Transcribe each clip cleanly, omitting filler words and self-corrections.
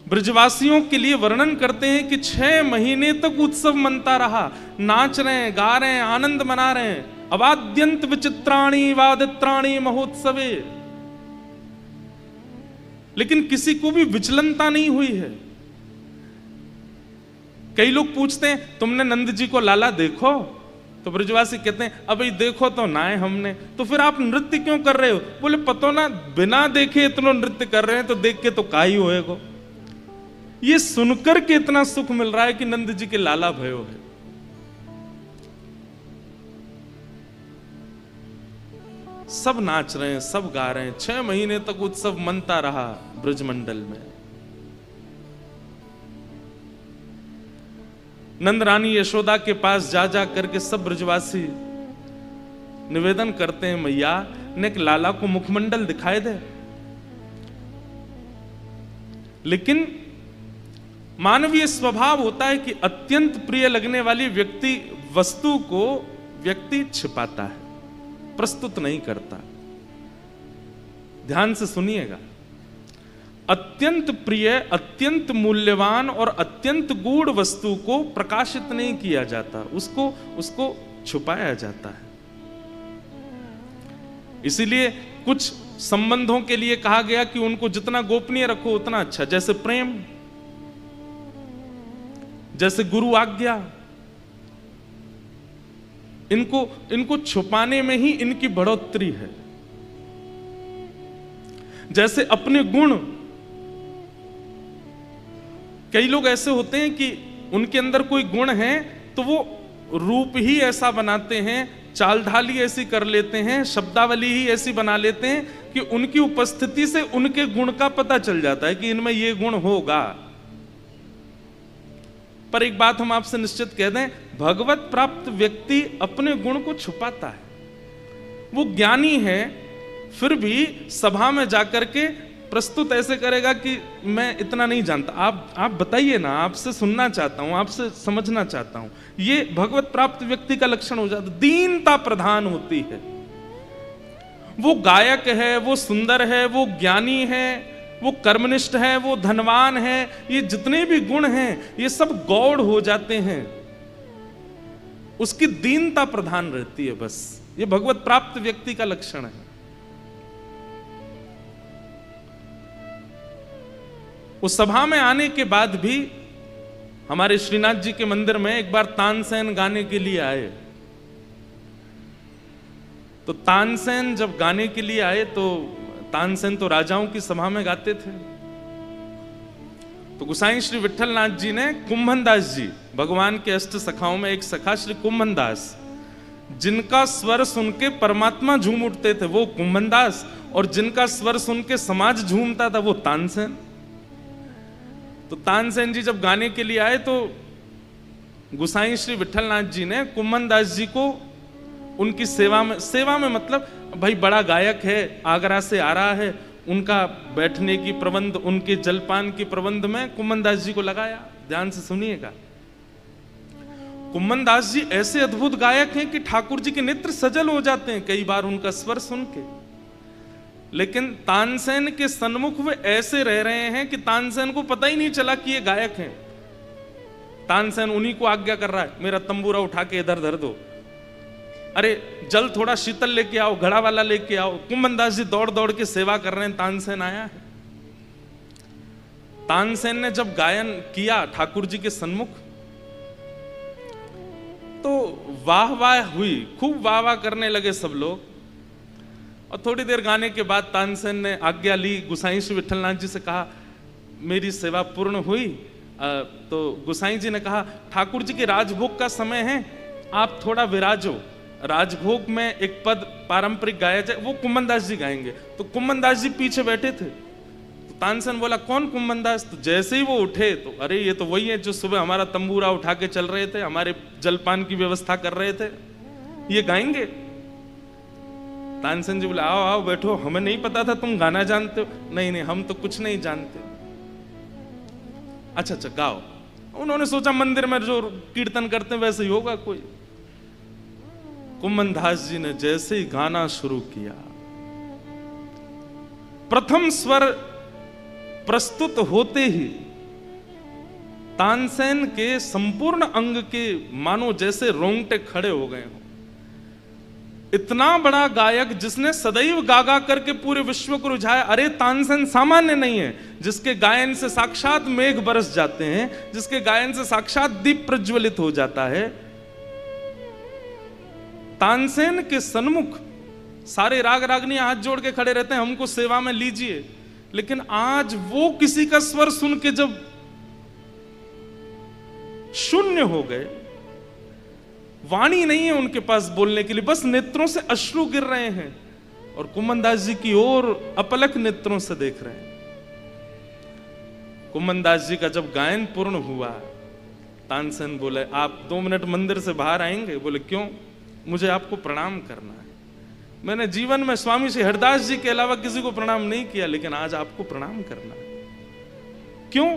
ब्रजवासियों के लिए वर्णन करते हैं कि 6 महीने तक उत्सव मनता रहा, नाच रहे हैं, गा रहे हैं, आनंद मना रहे हैं। अवाद्यंत विचित्राणि वादित्राणि महोत्सवे, लेकिन किसी को भी विचलनता नहीं हुई है। कई लोग पूछते हैं तुमने नंद जी को लाला देखो, तो ब्रजवासी कहते हैं अभी देखो तो ना है हमने, तो फिर आप नृत्य क्यों कर रहे हो? बोले पतो ना, बिना देखे इतना नृत्य कर रहे हैं तो देख के तो का ही होएगा। ये सुनकर के इतना सुख मिल रहा है कि नंद जी के लाला भयो है। सब नाच रहे हैं, सब गा रहे हैं, 6 महीने तक उत्सव मनता रहा ब्रजमंडल में। नंद रानी यशोदा के पास जा जा करके सब ब्रजवासी निवेदन करते हैं, मैया ने एक लाला को मुखमंडल दिखाई दे। लेकिन मानवीय स्वभाव होता है कि अत्यंत प्रिय लगने वाली वस्तु को व्यक्ति छिपाता है, प्रस्तुत नहीं करता। ध्यान से सुनिएगा, अत्यंत प्रिय, अत्यंत मूल्यवान और अत्यंत गूढ़ वस्तु को प्रकाशित नहीं किया जाता, उसको छुपाया जाता है। इसीलिए कुछ संबंधों के लिए कहा गया कि उनको जितना गोपनीय रखो उतना अच्छा, जैसे प्रेम, जैसे गुरु आज्ञा, इनको छुपाने में ही इनकी बढ़ोतरी है। जैसे अपने गुण, कई लोग ऐसे होते हैं कि उनके अंदर कोई गुण है तो वो रूप ही ऐसा बनाते हैं, चाल ढाल ही ऐसी कर लेते हैं, शब्दावली ही ऐसी बना लेते हैं कि उनकी उपस्थिति से उनके गुण का पता चल जाता है कि इनमें ये गुण होगा। पर एक बात हम आपसे निश्चित कह दें, भगवत प्राप्त व्यक्ति अपने गुण को छुपाता है। वो ज्ञानी है फिर भी सभा में जाकर के प्रस्तुत ऐसे करेगा कि मैं इतना नहीं जानता, आप बताइए ना, आपसे सुनना चाहता हूं, आपसे समझना चाहता हूं। ये भगवत प्राप्त व्यक्ति का लक्षण हो जाता है। दीनता प्रधान होती है। वो गायक है, वो सुंदर है, वो ज्ञानी है, वो कर्मनिष्ठ है, वो धनवान है, ये जितने भी गुण हैं ये सब गौड़ हो जाते हैं। उसकी दीनता प्रधान रहती है, बस ये भगवत प्राप्त व्यक्ति का लक्षण है। उस सभा में आने के बाद भी हमारे श्रीनाथ जी के मंदिर में एक बार तानसेन गाने के लिए आए। तो तानसेन जब गाने के लिए आए तो तानसेन तो राजाओं की सभा में गाते थे। तो गोसाई श्री विठलनाथ जी ने कुंभनदास जी, भगवान के अष्ट सखाओं में एक सखा श्री कुंभनदास, जिनका स्वर सुन के परमात्मा झूम उठते थे वो कुंभनदास, और जिनका स्वर सुन के समाज झूमता था वो तानसेन। तो तानसेन जी जब गाने के लिए आए तो गोसाई श्री विठलनाथ जी ने कुंभनदास जी को उनकी सेवा में मतलब भाई बड़ा गायक है, आगरा से आ रहा है, उनका बैठने की प्रबंध, उनके जलपान की प्रबंध में कुंभनदास जी को लगाया। ध्यान से सुनिएगा, कुंभनदास जी ऐसे अद्भुत गायक हैं कि ठाकुर जी के नेत्र सजल हो जाते हैं कई बार उनका स्वर सुन के। लेकिन तानसेन के सन्मुख वे ऐसे रह रहे हैं कि तानसेन को पता ही नहीं चला कि ये गायक हैं। तानसेन उन्हीं को आज्ञा कर रहा है, मेरा तंबूरा उठा के इधर धर दो, अरे जल थोड़ा शीतल लेके आओ, घड़ा वाला लेके आओ। कुंभनदास जी दौड़ दौड़ के सेवा कर रहे हैं, तानसेन आया है। तानसेन ने जब गायन किया ठाकुर जी के सन्मुख तो वाह वाह हुई, खूब वाह वाह करने लगे सब लोग। और थोड़ी देर गाने के बाद तानसेन ने आज्ञा ली, गोसाई श्री विठलनाथ जी से कहा मेरी सेवा पूर्ण हुई। तो गोसाई जी ने कहा ठाकुर जी के राजभोग का समय है, आप थोड़ा विराजो, राजभोग में एक पद पारंपरिक गाया जाए, वो कुंभनदास जी गाएंगे। तो कुंभनदास जी पीछे बैठे थे। तो तानसेन बोला कौन कुंभनदास? तो जैसे ही वो उठे तो अरे ये तो वही है जो सुबह हमारा तंबूरा उठा के चल रहे थे, हमारे जलपान की व्यवस्था कर रहे थे, ये गाएंगे। तानसेन जी बोले आओ आओ बैठो, हमें नहीं पता था तुम गाना जानते हो। नहीं हम तो कुछ नहीं जानते। अच्छा गाओ। उन्होंने सोचा मंदिर में जो कीर्तन करते हैं वैसे ही होगा कोई। कुंभनदास जी ने जैसे ही गाना शुरू किया, प्रथम स्वर प्रस्तुत होते ही तानसेन के संपूर्ण अंग के मानो जैसे रोंगटे खड़े हो गए हों। इतना बड़ा गायक जिसने सदैव गा गा करके पूरे विश्व को रुझाया। अरे तानसेन सामान्य नहीं है, जिसके गायन से साक्षात मेघ बरस जाते हैं, जिसके गायन से साक्षात दीप प्रज्वलित हो जाता है। तानसेन के सन्मुख सारे राग रागनियां हाथ जोड़ के खड़े रहते हैं, हमको सेवा में लीजिए। लेकिन आज वो किसी का स्वर सुन के जब शून्य हो गए, वाणी नहीं है उनके पास बोलने के लिए, बस नेत्रों से अश्रु गिर रहे हैं और कुम्मन दास जी की ओर अपलक नेत्रों से देख रहे हैं। कुम्मन दास जी का जब गायन पूर्ण हुआ, तानसेन बोले, आप 2 मिनट मंदिर से बाहर आएंगे? बोले, क्यों? मुझे आपको प्रणाम करना है। मैंने जीवन में स्वामी श्री हरदास जी के अलावा किसी को प्रणाम नहीं किया, लेकिन आज आपको प्रणाम करना है। क्यों?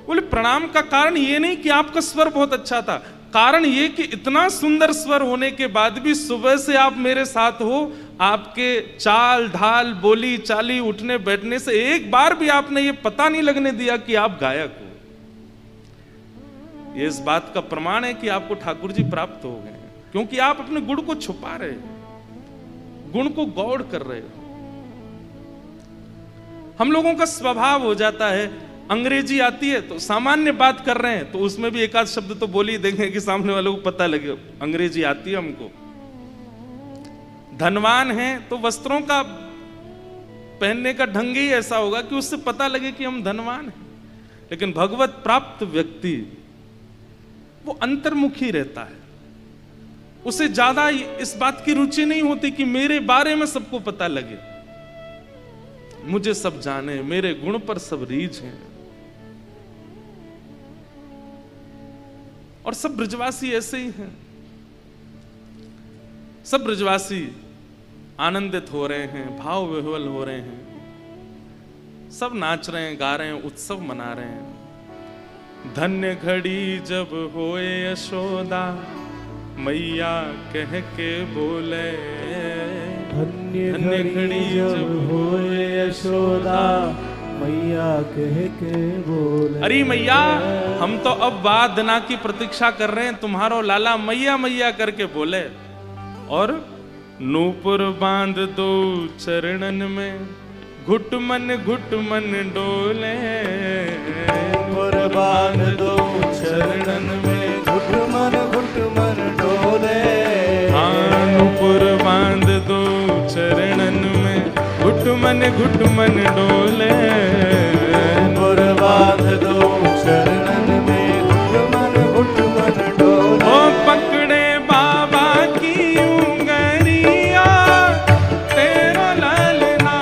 बोले, प्रणाम का कारण ये नहीं कि आपका स्वर बहुत अच्छा था, कारण ये कि इतना सुंदर स्वर होने के बाद भी सुबह से आप मेरे साथ हो, आपके चाल ढाल बोली चाली उठने बैठने से एक बार भी आपने ये पता नहीं लगने दिया कि आप गायक हो। ये इस बात का प्रमाण है कि आपको ठाकुर जी प्राप्त हो गए, क्योंकि आप अपने गुण को छुपा रहे हो, गुण को गौड़ कर रहे हो। हम लोगों का स्वभाव हो जाता है, अंग्रेजी आती है तो सामान्य बात कर रहे हैं तो उसमें भी एक आध शब्द तो बोल ही देंगे कि सामने वालों को पता लगे अंग्रेजी आती है हमको। धनवान है तो वस्त्रों का पहनने का ढंग ही ऐसा होगा कि उससे पता लगे कि हम धनवान हैं। लेकिन भगवत प्राप्त व्यक्ति वो अंतर्मुखी रहता है, उसे ज्यादा इस बात की रुचि नहीं होती कि मेरे बारे में सबको पता लगे, मुझे सब जाने, मेरे गुण पर सब रीझ हैं। और सब ब्रजवासी ऐसे ही हैं, सब ब्रजवासी आनंदित हो रहे हैं, भाव विह्वल हो रहे हैं, सब नाच रहे हैं, गा रहे हैं, उत्सव मना रहे हैं। धन्य घड़ी जब होए यशोदा मैया कह के बोले, धन्य घड़ी जब होए यशोदा मैया कह के बोले। अरे मैया, हम तो अब वादना की प्रतीक्षा कर रहे हैं, तुम्हारो लाला मैया मैया करके बोले। और नूपुर बांध दो चरणन में, घुट मन डोले। नूपुर बांध दो चरणन में, घुट मन डोले। हाँ, नूपुर बांध दो चरणन में, घुट मन डोले। नूपुर बांध दो चरणन में, घुट मन डोले। ओ पकड़े बाबा की उंगरिया तेरा ललना,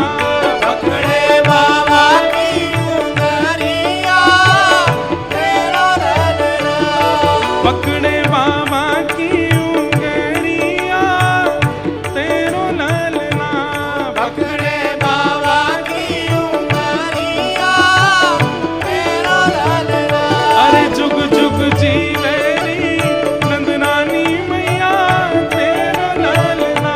पकड़े बाबा की उंगरिया तेरा ललना। पकड़े बाबा की उंगरिया तेरो ललना। पकड़े बाबा की उंगरिया तेरा ललना। अरे जुग जुग जीवेरी नंदनानी मैया तेरो ललना।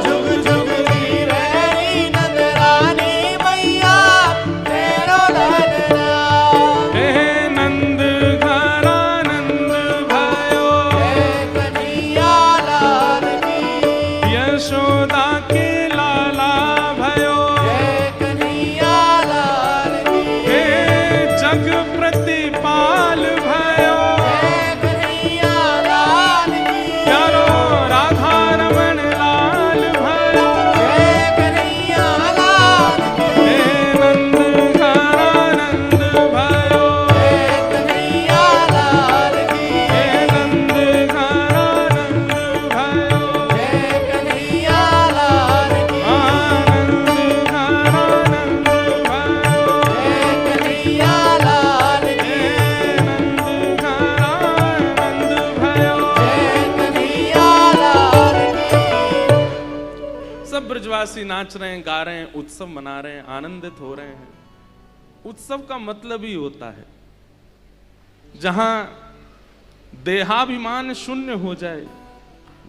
जुग जुग जीवेरी नंदरानी मैया तेरा ललना। हे नंद घरा नंद भयो, जय कन्हैया लाल की। यशोदा के लाला भयो। जय कन्हैया लाल की। हे जग प्रतिपाल भयो, जय कन्हैया लाल की। प्यारो राधा रमण लाल भयो। जय कन्हैया लाल की। हे नंद घरा नंद भयो। जय कन्हैया लाल की। हे नंद घरा नंद भयो। जय कन्हैया लाल की। आनंद घरा नंद भयो। जय कन्हैया लाल की। हे नंद घरा नंद भयो। जय कन्हैया लाल की। सब ब्रजवासी नाच रहे हैं, गा रहे हैं, उत्सव मना रहे हैं, आनंदित हो रहे हैं। उत्सव का मतलब ही होता है जहां देहाभिमान शून्य हो जाए,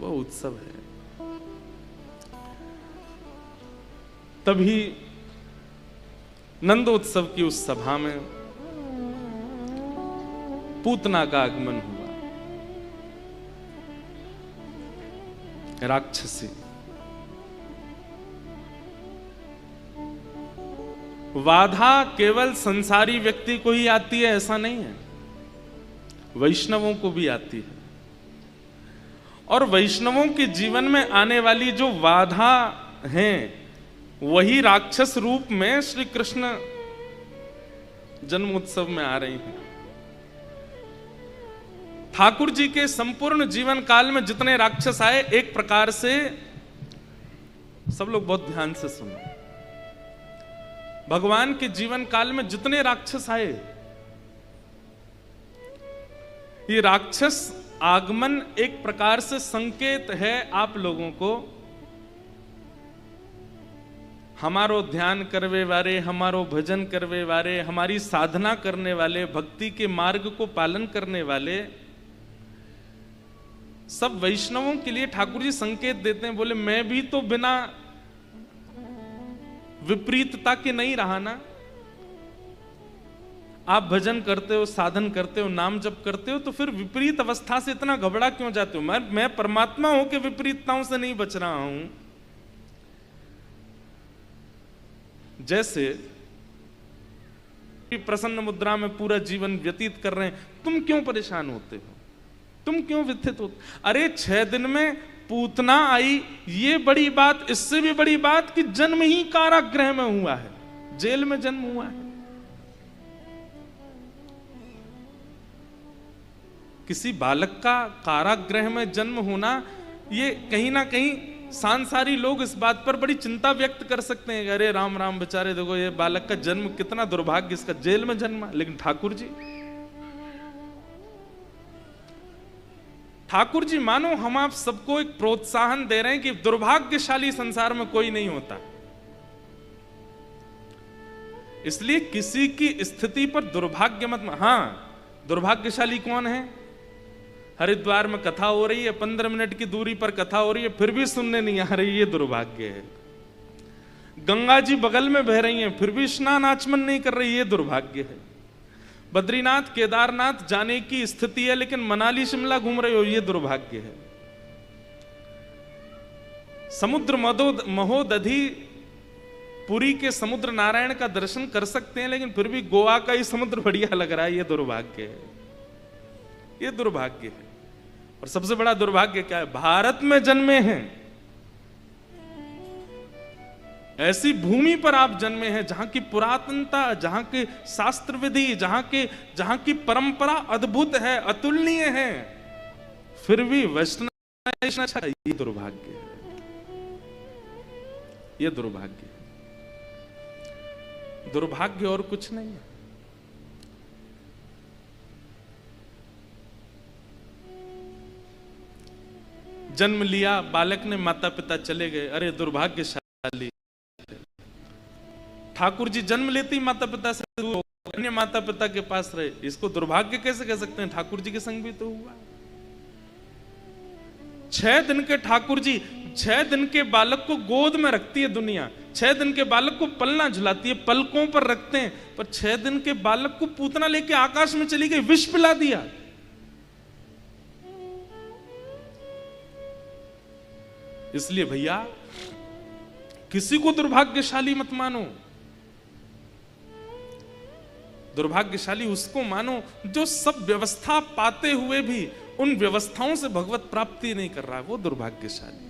वह उत्सव है। तभी नंदोत्सव की उस सभा में पूतना का आगमन हुआ, राक्षसी। बाधा केवल संसारी व्यक्ति को ही आती है ऐसा नहीं है, वैष्णवों को भी आती है। और वैष्णवों के जीवन में आने वाली जो बाधा हैं वही राक्षस रूप में श्री कृष्ण जन्म उत्सव में आ रही हैं। ठाकुर जी के संपूर्ण जीवन काल में जितने राक्षस आए, एक प्रकार से सब लोग बहुत ध्यान से सुनो, भगवान के जीवन काल में जितने राक्षस आए, ये राक्षस आगमन एक प्रकार से संकेत है आप लोगों को, हमारो ध्यान करवे वाले, हमारो भजन करवे वाले, हमारी साधना करने वाले, भक्ति के मार्ग को पालन करने वाले सब वैष्णवों के लिए ठाकुर जी संकेत देते हैं। बोले मैं भी तो बिना विपरीतता के नहीं रहा ना। आप भजन करते हो, साधन करते हो, नाम जप करते हो, तो फिर विपरीत अवस्था से इतना घबरा क्यों जाते हो? मैं परमात्मा हूं कि विपरीतताओं से नहीं बच रहा हूं। जैसे प्रसन्न मुद्रा में पूरा जीवन व्यतीत कर रहे हैं, तुम क्यों परेशान होते हो? तुम क्यों व्यथित होते? अरे 6 दिन में पूतना आई, ये बड़ी बात। इससे भी बड़ी बात कि जन्म ही कारागृह में हुआ है, जेल में जन्म हुआ है। किसी बालक का कारागृह में जन्म होना, ये कहीं ना कहीं सांसारी लोग इस बात पर बड़ी चिंता व्यक्त कर सकते हैं, अरे राम राम बेचारे, देखो ये बालक का जन्म कितना दुर्भाग्य, इसका जेल में जन्मा। लेकिन ठाकुर जी मानो हम आप सबको एक प्रोत्साहन दे रहे हैं कि दुर्भाग्यशाली संसार में कोई नहीं होता। इसलिए किसी की स्थिति पर दुर्भाग्य मत। हां, दुर्भाग्यशाली कौन है? हरिद्वार में कथा हो रही है, 15 मिनट की दूरी पर कथा हो रही है, फिर भी सुनने नहीं आ रही, ये दुर्भाग्य है। गंगा जी बगल में बह रही हैं, फिर भी स्नान आचमन नहीं कर रही, ये दुर्भाग्य है। बद्रीनाथ केदारनाथ जाने की स्थिति है, लेकिन मनाली शिमला घूम रहे हो, ये दुर्भाग्य है। समुद्र महोदधि पुरी के समुद्र नारायण का दर्शन कर सकते हैं, लेकिन फिर भी गोवा का ही समुद्र बढ़िया लग रहा है, ये दुर्भाग्य है। ये दुर्भाग्य है। और सबसे बड़ा दुर्भाग्य क्या है? भारत में जन्मे हैं, ऐसी भूमि पर आप जन्मे हैं जहां की पुरातनता, जहां के शास्त्र विधि, जहां की परंपरा अद्भुत है, अतुलनीय है, फिर भी वैष्णव, ये दुर्भाग्य है। ये दुर्भाग्य है। दुर्भाग्य और कुछ नहीं है। जन्म लिया, बालक ने, माता पिता चले गए, अरे दुर्भाग्यशाली। ठाकुर जी जन्म लेते ही माता पिता से दूर हो, अन्य माता पिता के पास रहे, इसको दुर्भाग्य कैसे कह सकते हैं? ठाकुर जी के संग भी तो हुआ। 6 दिन के ठाकुर जी 6 दिन के बालक को गोद में रखती है दुनिया, 6 दिन के बालक को पलना झुलाती है, पलकों पर रखते हैं, पर 6 दिन के बालक को पूतना लेके आकाश में चली गई, विष पिला दिया। इसलिए भैया किसी को दुर्भाग्यशाली मत मानो। दुर्भाग्यशाली उसको मानो जो सब व्यवस्था पाते हुए भी उन व्यवस्थाओं से भगवत प्राप्ति नहीं कर रहा है, वो दुर्भाग्यशाली।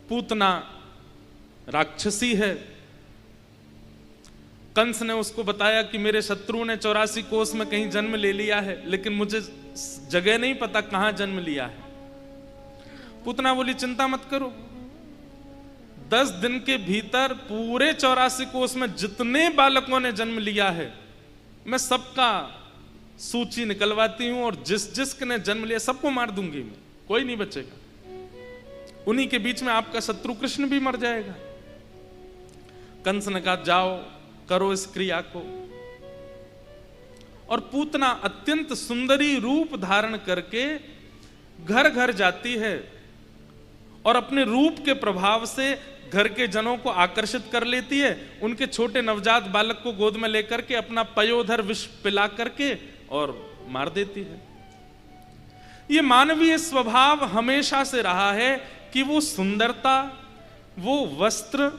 पूतना राक्षसी है। कंस ने उसको बताया कि मेरे शत्रु ने 84 कोस में कहीं जन्म ले लिया है, लेकिन मुझे जगह नहीं पता कहां जन्म लिया है। पूतना बोली चिंता मत करो, 10 दिन के भीतर पूरे 84 कोस में जितने बालकों ने जन्म लिया है, मैं सबका सूची निकलवाती हूं, और जिसने जन्म लिया सबको मार दूंगी मैं, कोई नहीं बचेगा। उन्हीं के बीच में आपका शत्रु कृष्ण भी मर जाएगा। कंस ने कहा जाओ करो इस क्रिया को। और पूतना अत्यंत सुंदरी रूप धारण करके घर घर जाती है और अपने रूप के प्रभाव से घर के जनों को आकर्षित कर लेती है, उनके छोटे नवजात बालक को गोद में लेकर के अपना पयोधर विष पिला करके और मार देती है। ये मानवीय स्वभाव हमेशा से रहा है कि वो सुंदरता, वो वस्त्र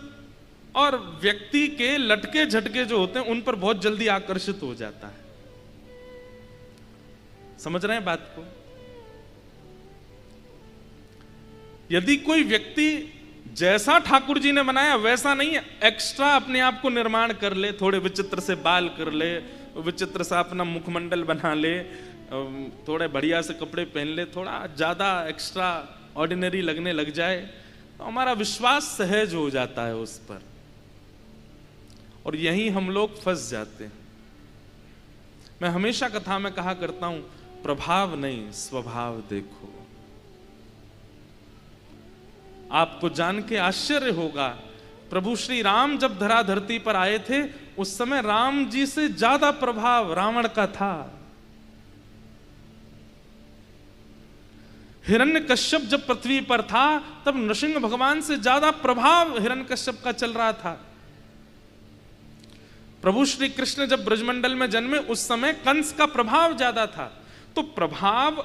और व्यक्ति के लटके झटके जो होते हैं उन पर बहुत जल्दी आकर्षित हो जाता है। समझ रहे हैं बात को? यदि कोई व्यक्ति जैसा ठाकुर जी ने बनाया वैसा नहीं, एक्स्ट्रा अपने आप को निर्माण कर ले, थोड़े विचित्र से बाल कर ले, विचित्र सा अपना मुखमंडल बना ले, थोड़े बढ़िया से कपड़े पहन ले, थोड़ा ज्यादा एक्स्ट्रा ऑर्डिनरी लगने लग जाए, तो हमारा विश्वास सहज हो जाता है उस पर, और यहीं हम लोग फंस जाते हैं। मैं हमेशा कथा में कहा करता हूं, प्रभाव नहीं स्वभाव देखो। आपको जान के आश्चर्य होगा, प्रभु श्री राम जब धरा धरती पर आए थे उस समय राम जी से ज्यादा प्रभाव रावण का था। हिरण्यकश्यप जब पृथ्वी पर था तब नृसिंह भगवान से ज्यादा प्रभाव हिरण्यकश्यप का चल रहा था। प्रभु श्री कृष्ण जब ब्रजमंडल में जन्मे उस समय कंस का प्रभाव ज्यादा था। तो प्रभाव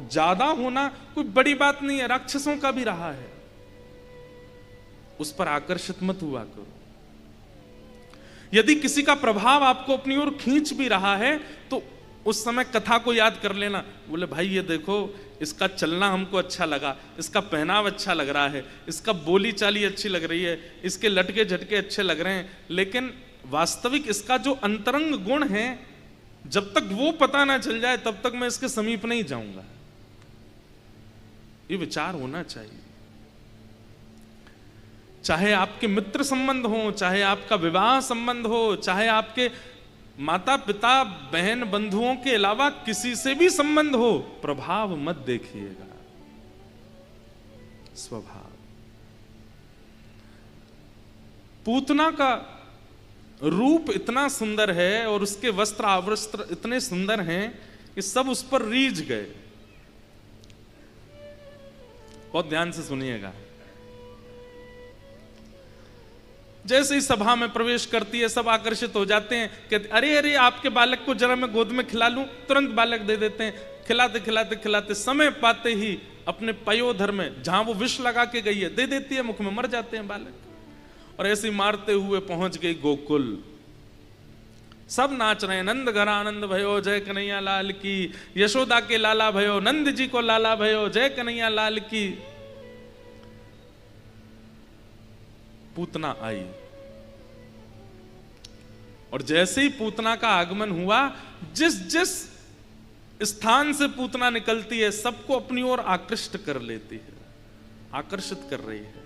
ज्यादा होना कोई बड़ी बात नहीं है, राक्षसों का भी रहा है, उस पर आकर्षित मत हुआ करो। यदि किसी का प्रभाव आपको अपनी ओर खींच भी रहा है तो उस समय कथा को याद कर लेना, बोले भाई ये देखो इसका चलना हमको अच्छा लगा, इसका पहनाव अच्छा लग रहा है, इसका बोली चाली अच्छी लग रही है, इसके लटके झटके अच्छे लग रहे हैं, लेकिन वास्तविक इसका जो अंतरंग गुण है जब तक वो पता ना चल जाए तब तक मैं इसके समीप नहीं जाऊंगा। ये विचार होना चाहिए। चाहे आपके मित्र संबंध हो, चाहे आपका विवाह संबंध हो, चाहे आपके माता पिता बहन बंधुओं के अलावा किसी से भी संबंध हो, प्रभाव मत देखिएगा, स्वभाव। पूतना का रूप इतना सुंदर है और उसके वस्त्र आवस्त्र इतने सुंदर हैं कि सब उस पर रीझ गए। बहुत ध्यान से सुनिएगा। जैसे ही सभा में प्रवेश करती है सब आकर्षित हो जाते हैं, कहते अरे अरे आपके बालक को जरा मैं गोद में खिला लूं, तुरंत बालक दे देते हैं। खिलाते खिलाते खिलाते समय पाते ही अपने पयोधर में जहां वो विष लगा के गई है दे देती है, मुख में मर जाते हैं बालक। और ऐसे मारते हुए पहुंच गई गोकुल। सब नाच रहे हैं, नंद घर आनंद भयो जय कन्हैया लाल की, यशोदा के लाला भयो, नंद जी को लाला भयो जय कन्हैया लाल की। पूतना आई और जैसे ही पूतना का आगमन हुआ, जिस जिस स्थान से पूतना निकलती है सबको अपनी ओर आकृष्ट कर लेती है, आकर्षित कर रही है।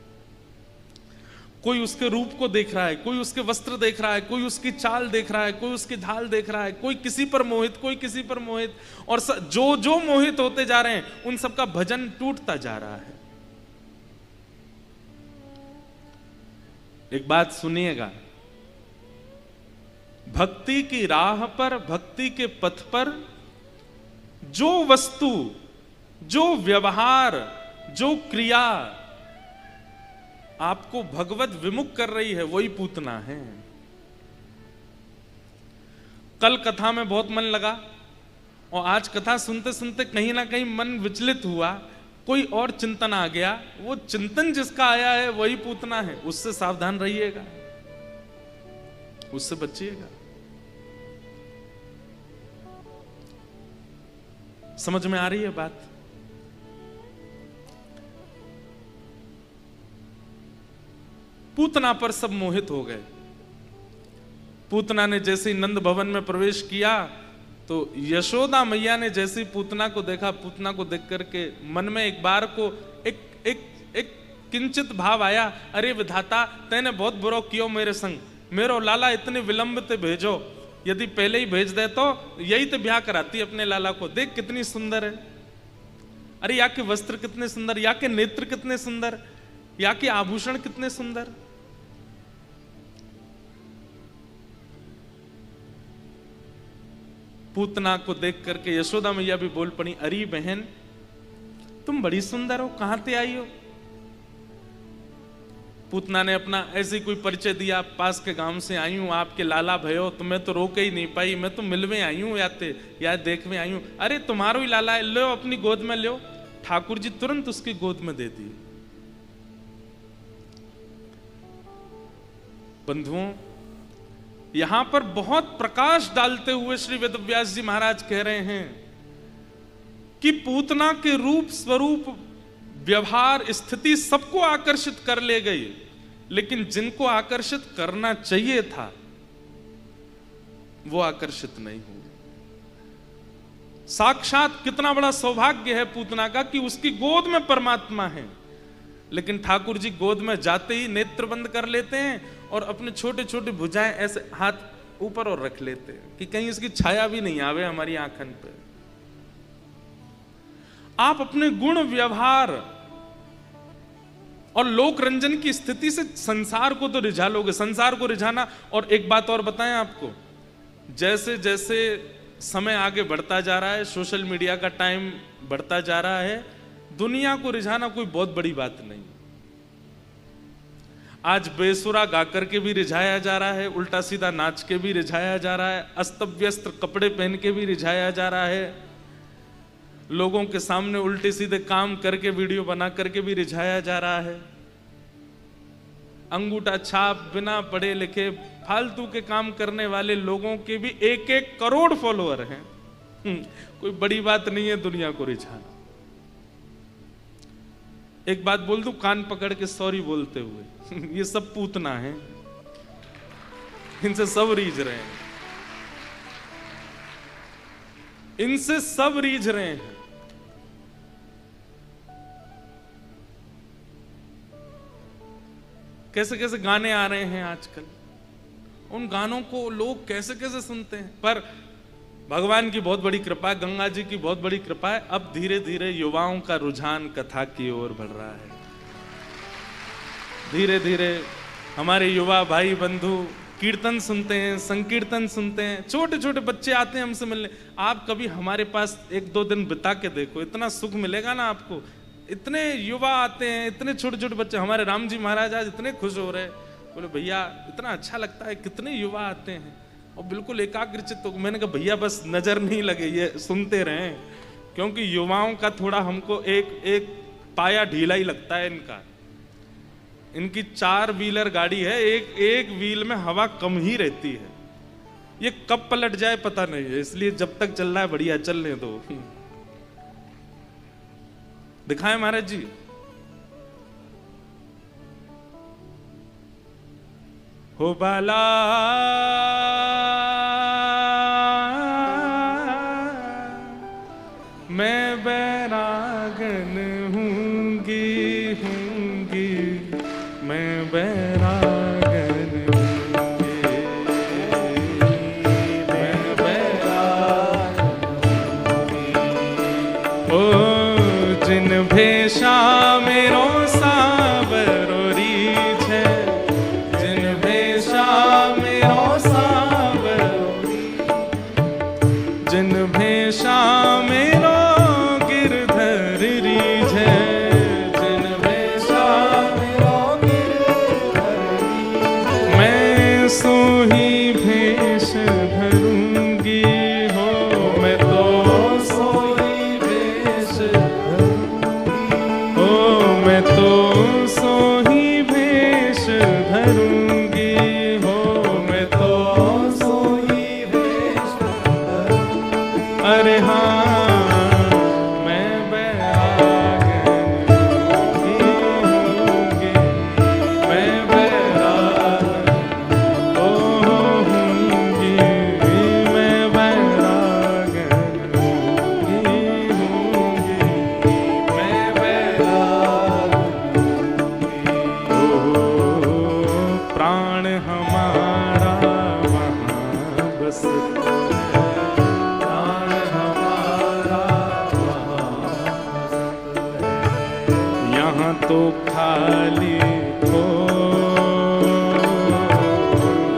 कोई उसके रूप को देख रहा है, कोई उसके वस्त्र देख रहा है, कोई उसकी चाल देख रहा है, कोई उसकी ढाल देख रहा है, कोई किसी पर मोहित, कोई किसी पर मोहित, और जो जो मोहित होते जा रहे हैं उन सबका भजन टूटता जा रहा है। एक बात सुनिएगा, भक्ति की राह पर, भक्ति के पथ पर जो वस्तु, जो व्यवहार, जो क्रिया आपको भगवत विमुख कर रही है वही पूतना है। कल कथा में बहुत मन लगा और आज कथा सुनते सुनते कहीं ना कहीं मन विचलित हुआ, कोई और चिंतन आ गया। वो चिंतन जिसका आया है वही पूतना है, उससे सावधान रहिएगा, उससे बचिएगा। समझ में आ रही है बात? पूतना पर सब मोहित हो गए। पूतना ने जैसे ही नंद भवन में प्रवेश किया तो यशोदा मैया ने जैसे ही पूतना को देखा, पूतना को देख करके मन में एक बार को एक किंचित भाव आया, अरे विधाता तैने बहुत बुरा कियो मेरे संग, मेरो लाला इतने विलंब ते भेजो, यदि पहले ही भेज दे तो यही तो ब्याह कराती अपने लाला को। देख कितनी सुंदर है, अरे या के वस्त्र कितने सुंदर, या के नेत्र कितने सुंदर, या के आभूषण कितने सुंदर। पूतना को देख करके यशोदा मैया भी बोल पड़ी, अरे बहन तुम बड़ी सुंदर हो, कहां से आई हो? पूतना ने अपना ऐसे ही कोई परिचय दिया, पास के गांव से आई हूँ, आपके लाला भयो, तुम्हें तो रोक ही नहीं पाई, मैं तो मिलवे आई हूँ या देखवे आई हूँ। अरे तुम्हारो ही लाला है, लो अपनी गोद में लो। ठाकुर जी तुरंत उसकी गोद में दे दिए। बंधुओं, यहां पर बहुत प्रकाश डालते हुए श्री वेदव्यास जी महाराज कह रहे हैं कि पूतना के रूप स्वरूप व्यवहार स्थिति सबको आकर्षित कर ले गई, लेकिन जिनको आकर्षित करना चाहिए था वो आकर्षित नहीं हुए। साक्षात कितना बड़ा सौभाग्य है पूतना का कि उसकी गोद में परमात्मा है, लेकिन ठाकुर जी गोद में जाते ही नेत्र बंद कर लेते हैं और अपने छोटे छोटे भुजाएं ऐसे हाथ ऊपर और रख लेते हैं कि कहीं इसकी छाया भी नहीं आवे हमारी आंखन पे। आप अपने गुण व्यवहार और लोक रंजन की स्थिति से संसार को तो रिझा लोगे। संसार को रिझाना, और एक बात और बताएं आपको, जैसे जैसे समय आगे बढ़ता जा रहा है, सोशल मीडिया का टाइम बढ़ता जा रहा है, दुनिया को रिझाना कोई बहुत बड़ी बात नहीं। आज बेसुरा गाकर के भी रिझाया जा रहा है, उल्टा सीधा नाच के भी रिझाया जा रहा है, अस्त व्यस्त कपड़े पहन के भी रिझाया जा रहा है, लोगों के सामने उल्टे सीधे काम करके वीडियो बना करके भी रिझाया जा रहा है। अंगूठा छाप, बिना पढ़े लिखे फालतू के काम करने वाले लोगों के भी 1-1 करोड़ फॉलोअर हैं। कोई बड़ी बात नहीं है दुनिया को रिझाना। एक बात बोल दूं कान पकड़ के सॉरी बोलते हुए, ये सब पूतना है, इनसे सब रीझ रहे हैं, इनसे सब रीझ रहे हैं। कैसे कैसे गाने आ रहे हैं आजकल, उन गानों को लोग कैसे कैसे सुनते हैं। पर भगवान की बहुत बड़ी कृपा, गंगा जी की बहुत बड़ी कृपा है, अब धीरे धीरे युवाओं का रुझान कथा की ओर बढ़ रहा है। धीरे धीरे हमारे युवा भाई बंधु कीर्तन सुनते हैं, संकीर्तन सुनते हैं, छोटे छोटे बच्चे आते हैं हमसे मिलने। आप कभी हमारे पास 1-2 दिन बिता के देखो, इतना सुख मिलेगा ना आपको। इतने युवा आते हैं, इतने छोटे छोटे बच्चे। हमारे राम जी महाराज आज इतने खुश हो रहे, बोले भैया इतना अच्छा लगता है, कितने युवा आते हैं और बिल्कुल एकाग्रचित। तो मैंने कहा भैया बस नजर नहीं लगे, ये सुनते रहें, क्योंकि युवाओं का थोड़ा हमको एक पाया ढीला ही लगता है इनका। इनकी 4 व्हीलर गाड़ी है, एक व्हील में हवा कम ही रहती है, ये कब पलट जाए पता नहीं है, इसलिए जब तक चल रहा है बढ़िया चलने दो। दिखाएं महाराज जी। हो बाला मैं बैरागन हूंगी, मैं बैरागन हूंगी, मैं बैरागन हूंगी। ओ जिन भेषा मेरो सावरो रीछ है, जिन भेषा मेरो सावरो रीछ, जिन भेषा मेरो गिरधर रीछ है, जिन भेषा मेरो गिरधर रीछ है, मैं सो ही भेष धरूंगी हो, मैं तो सो ही भेष धरूंगी, ओ मैं तो सो ही भेष धरूंगी हो, मैं तो सो ही भेष धरूंगी। अरे हाँ मैं बैरागन हूँगी, मैं बैरागन हूँगी, मैं बैरागन हूँगी, मैं बैरागन हूँगी। ओ प्राण हमारा वहाँ बसता है, प्राण हमारा वहाँ बसता है, यहाँ तो खाली हो,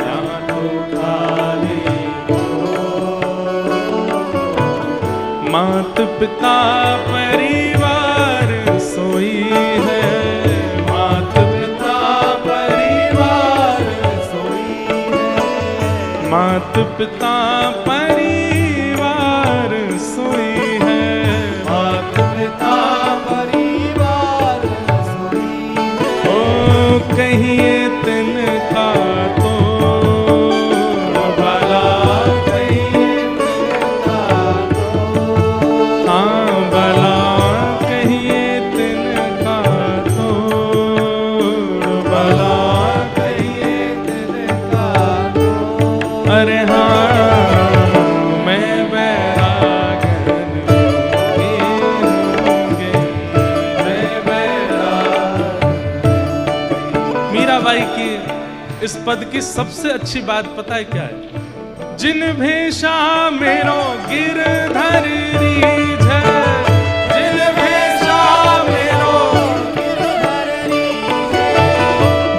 यहाँ तो खाली हो, मात पिता परिवार सोई है, मात पिता मात पिता परिवार सोई है, मात पिता परिवार सोई है। ओ कहिए तिनका तो भला, कहिए तिनका तो हाँ भला, कहिए तिनका तो भला, कहिए तिनका तो। अरे हाँ मैं बैरागन होंगे, मैं बैराग। मीराबाई की इस पद की सबसे अच्छी बात पता है क्या है? जिन भेषा मेरो गिरधर रीझ, जिन भेषा मेरो,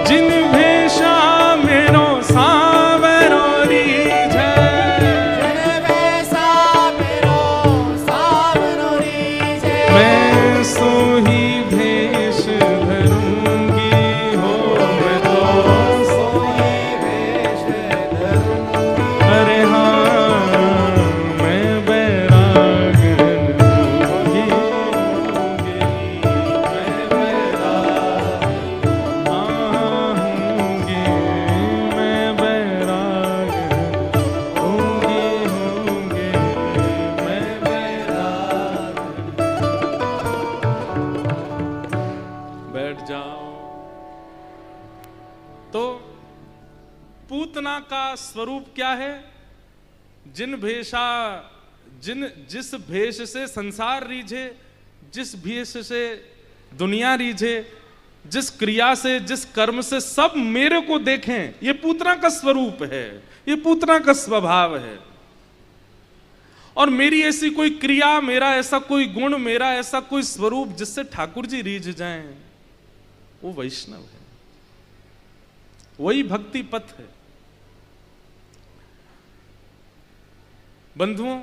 जिन भेषा मेरो सांवरो रीझ, मैं सोही भेष धरूंगी हो, मैं तो सोई भेष धरूंगी। अरे हाँ मैं बैरागन होंगी, मैं बैराग होंगी, मैं बैरागन होंगी, मैं बैराग। बैठ जाओ। तो पूतना का स्वरूप क्या है? जिन भेषा, जिस भेष से संसार रीझे, जिस भेष से दुनिया रीझे, जिस क्रिया से, जिस कर्म से सब मेरे को देखें, ये पूतना का स्वरूप है, ये पूतना का स्वभाव है। और मेरी ऐसी कोई क्रिया, मेरा ऐसा कोई गुण, मेरा ऐसा कोई स्वरूप जिससे ठाकुर जी रीझ जाएं, वो वैष्णव है, वही भक्ति पथ है। बंधुओं,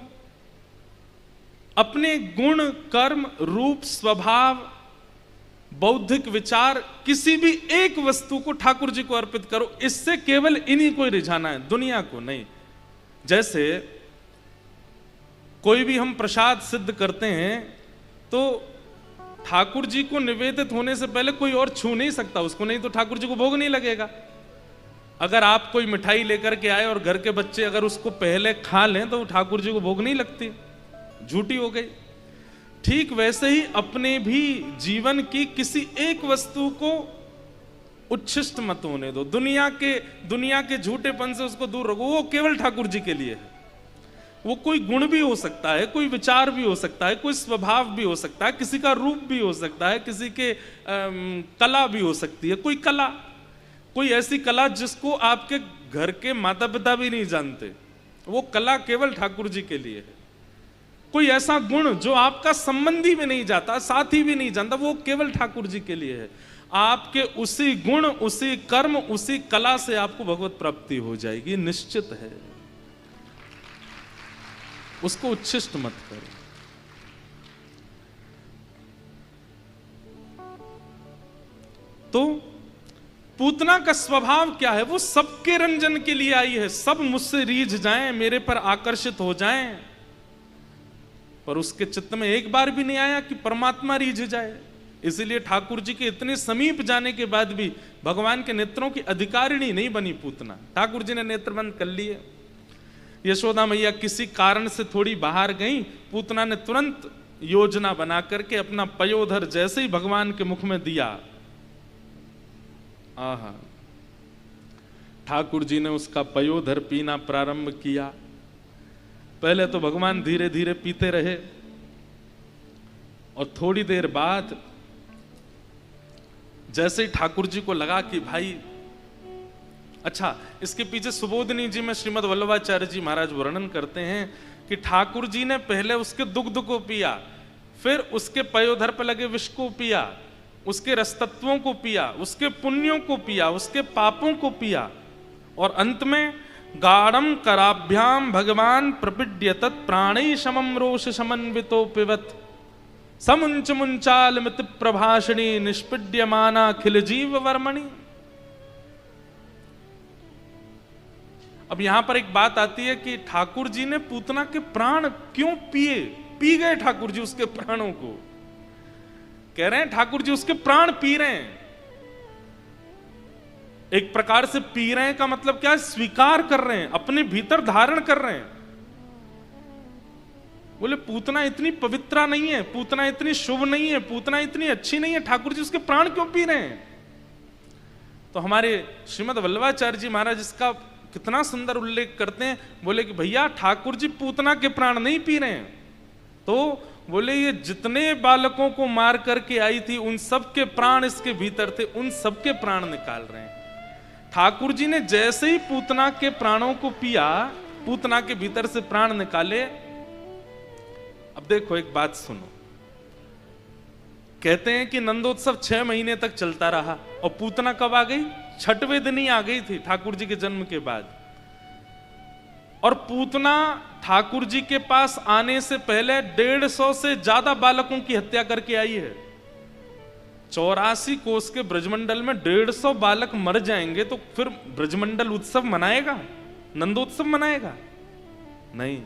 अपने गुण, कर्म, रूप, स्वभाव, बौद्धिक विचार, किसी भी एक वस्तु को ठाकुर जी को अर्पित करो। इससे केवल इन्हीं को रिझाना है, दुनिया को नहीं। जैसे कोई भी हम प्रसाद सिद्ध करते हैं तो ठाकुर जी को निवेदित होने से पहले कोई और छू नहीं सकता उसको, नहीं तो ठाकुर जी को भोग नहीं लगेगा। अगर आप कोई मिठाई लेकर के आए और घर के बच्चे अगर उसको पहले खा लें तो ठाकुर जी को भोग नहीं लगती, झूठी हो गई। ठीक वैसे ही अपने भी जीवन की किसी एक वस्तु को उच्छिष्ट मत होने दो, दुनिया के झूठेपन से उसको दूर रखो। वो केवल ठाकुर जी के लिए है। वो कोई गुण भी हो सकता है, कोई विचार भी हो सकता है, कोई स्वभाव भी हो सकता है, किसी का रूप भी हो सकता है, किसी के कला भी हो सकती है। कोई कला, कोई ऐसी कला जिसको आपके घर के माता पिता भी नहीं जानते, वो कला केवल ठाकुर जी के लिए है। कोई ऐसा गुण जो आपका संबंधी भी नहीं जाता, साथी भी नहीं जानता, वो केवल ठाकुर जी के लिए है। आपके उसी गुण, उसी कर्म, उसी कला से आपको भगवत प्राप्ति हो जाएगी, निश्चित है। उसको उच्छिष्ट मत करो। तो पूतना का स्वभाव क्या है? वो सबके रंजन के लिए आई है, सब मुझसे रीझ जाएं, मेरे पर आकर्षित हो जाएं। पर उसके चित्त में एक बार भी नहीं आया कि परमात्मा रीझ जाए। इसलिए ठाकुर जी के इतने समीप जाने के बाद भी भगवान के नेत्रों की अधिकारिणी नहीं बनी पूतना। ठाकुर जी ने नेत्र बंद कर लिए। यशोदा मैया किसी कारण से थोड़ी बाहर गई, पूतना ने तुरंत योजना बना करके अपना पयोधर जैसे ही भगवान के मुख में दिया, आहा, ठाकुर जी ने उसका पयोधर पीना प्रारंभ किया। पहले तो भगवान धीरे धीरे पीते रहे और थोड़ी देर बाद जैसे ही ठाकुर जी को लगा कि भाई, अच्छा, इसके पीछे सुबोधनी जी में श्रीमद् वल्लभाचार्य जी महाराज वर्णन करते हैं कि ठाकुर जी ने पहले उसके दुग्ध को पिया, फिर उसके पयोधर पर लगे विष को पिया, उसके रसतत्वों को पिया, उसके पुण्यों को पिया, उसके पापों को पिया, और अंत में गाढ़म कराभ्याम भगवान प्रपीड्य तत् प्राणै समम रोष समन्वितो पिबत समुंच मुंचाल मित प्रभाषणी निष्पीड्यमाना खिल जीव वर्मणि। अब यहां पर एक बात आती है कि ठाकुर जी ने पूतना के प्राण क्यों पिए? पी गए ठाकुर जी उसके प्राणों को। कह रहे हैं ठाकुर जी उसके प्राण पी रहे हैं। एक प्रकार से पी रहे हैं का मतलब क्या है? स्वीकार कर रहे हैं, अपने भीतर धारण कर रहे हैं। बोले पूतना इतनी पवित्रा नहीं है, पूतना इतनी शुभ नहीं है, पूतना इतनी अच्छी नहीं है, ठाकुर जी उसके प्राण क्यों पी रहे हैं? तो हमारे श्रीमद वल्लभाचार्य जी महाराज इसका कितना सुंदर उल्लेख करते हैं। बोले कि भैया ठाकुर जी पूतना के प्राण नहीं पी रहे हैं, तो बोले ये जितने बालकों को मार करके आई थी उन सब के प्राण इसके भीतर थे, उन सब के प्राण निकाल रहे हैं। ठाकुर जी ने जैसे ही पूतना के प्राणों को पिया, पूतना के भीतर से प्राण निकाले। अब देखो एक बात सुनो, कहते हैं कि नंदोत्सव 6 महीने तक चलता रहा और पूतना कब आ गई? 6वें दिन ही आ गई थी ठाकुर जी के जन्म के बाद। और पूतना ठाकुर जी के पास आने से पहले 150 से ज्यादा बालकों की हत्या करके आई है। 84 कोस के ब्रजमंडल में 150 बालक मर जाएंगे तो फिर ब्रजमंडल उत्सव मनाएगा? नंदोत्सव मनाएगा? नहीं।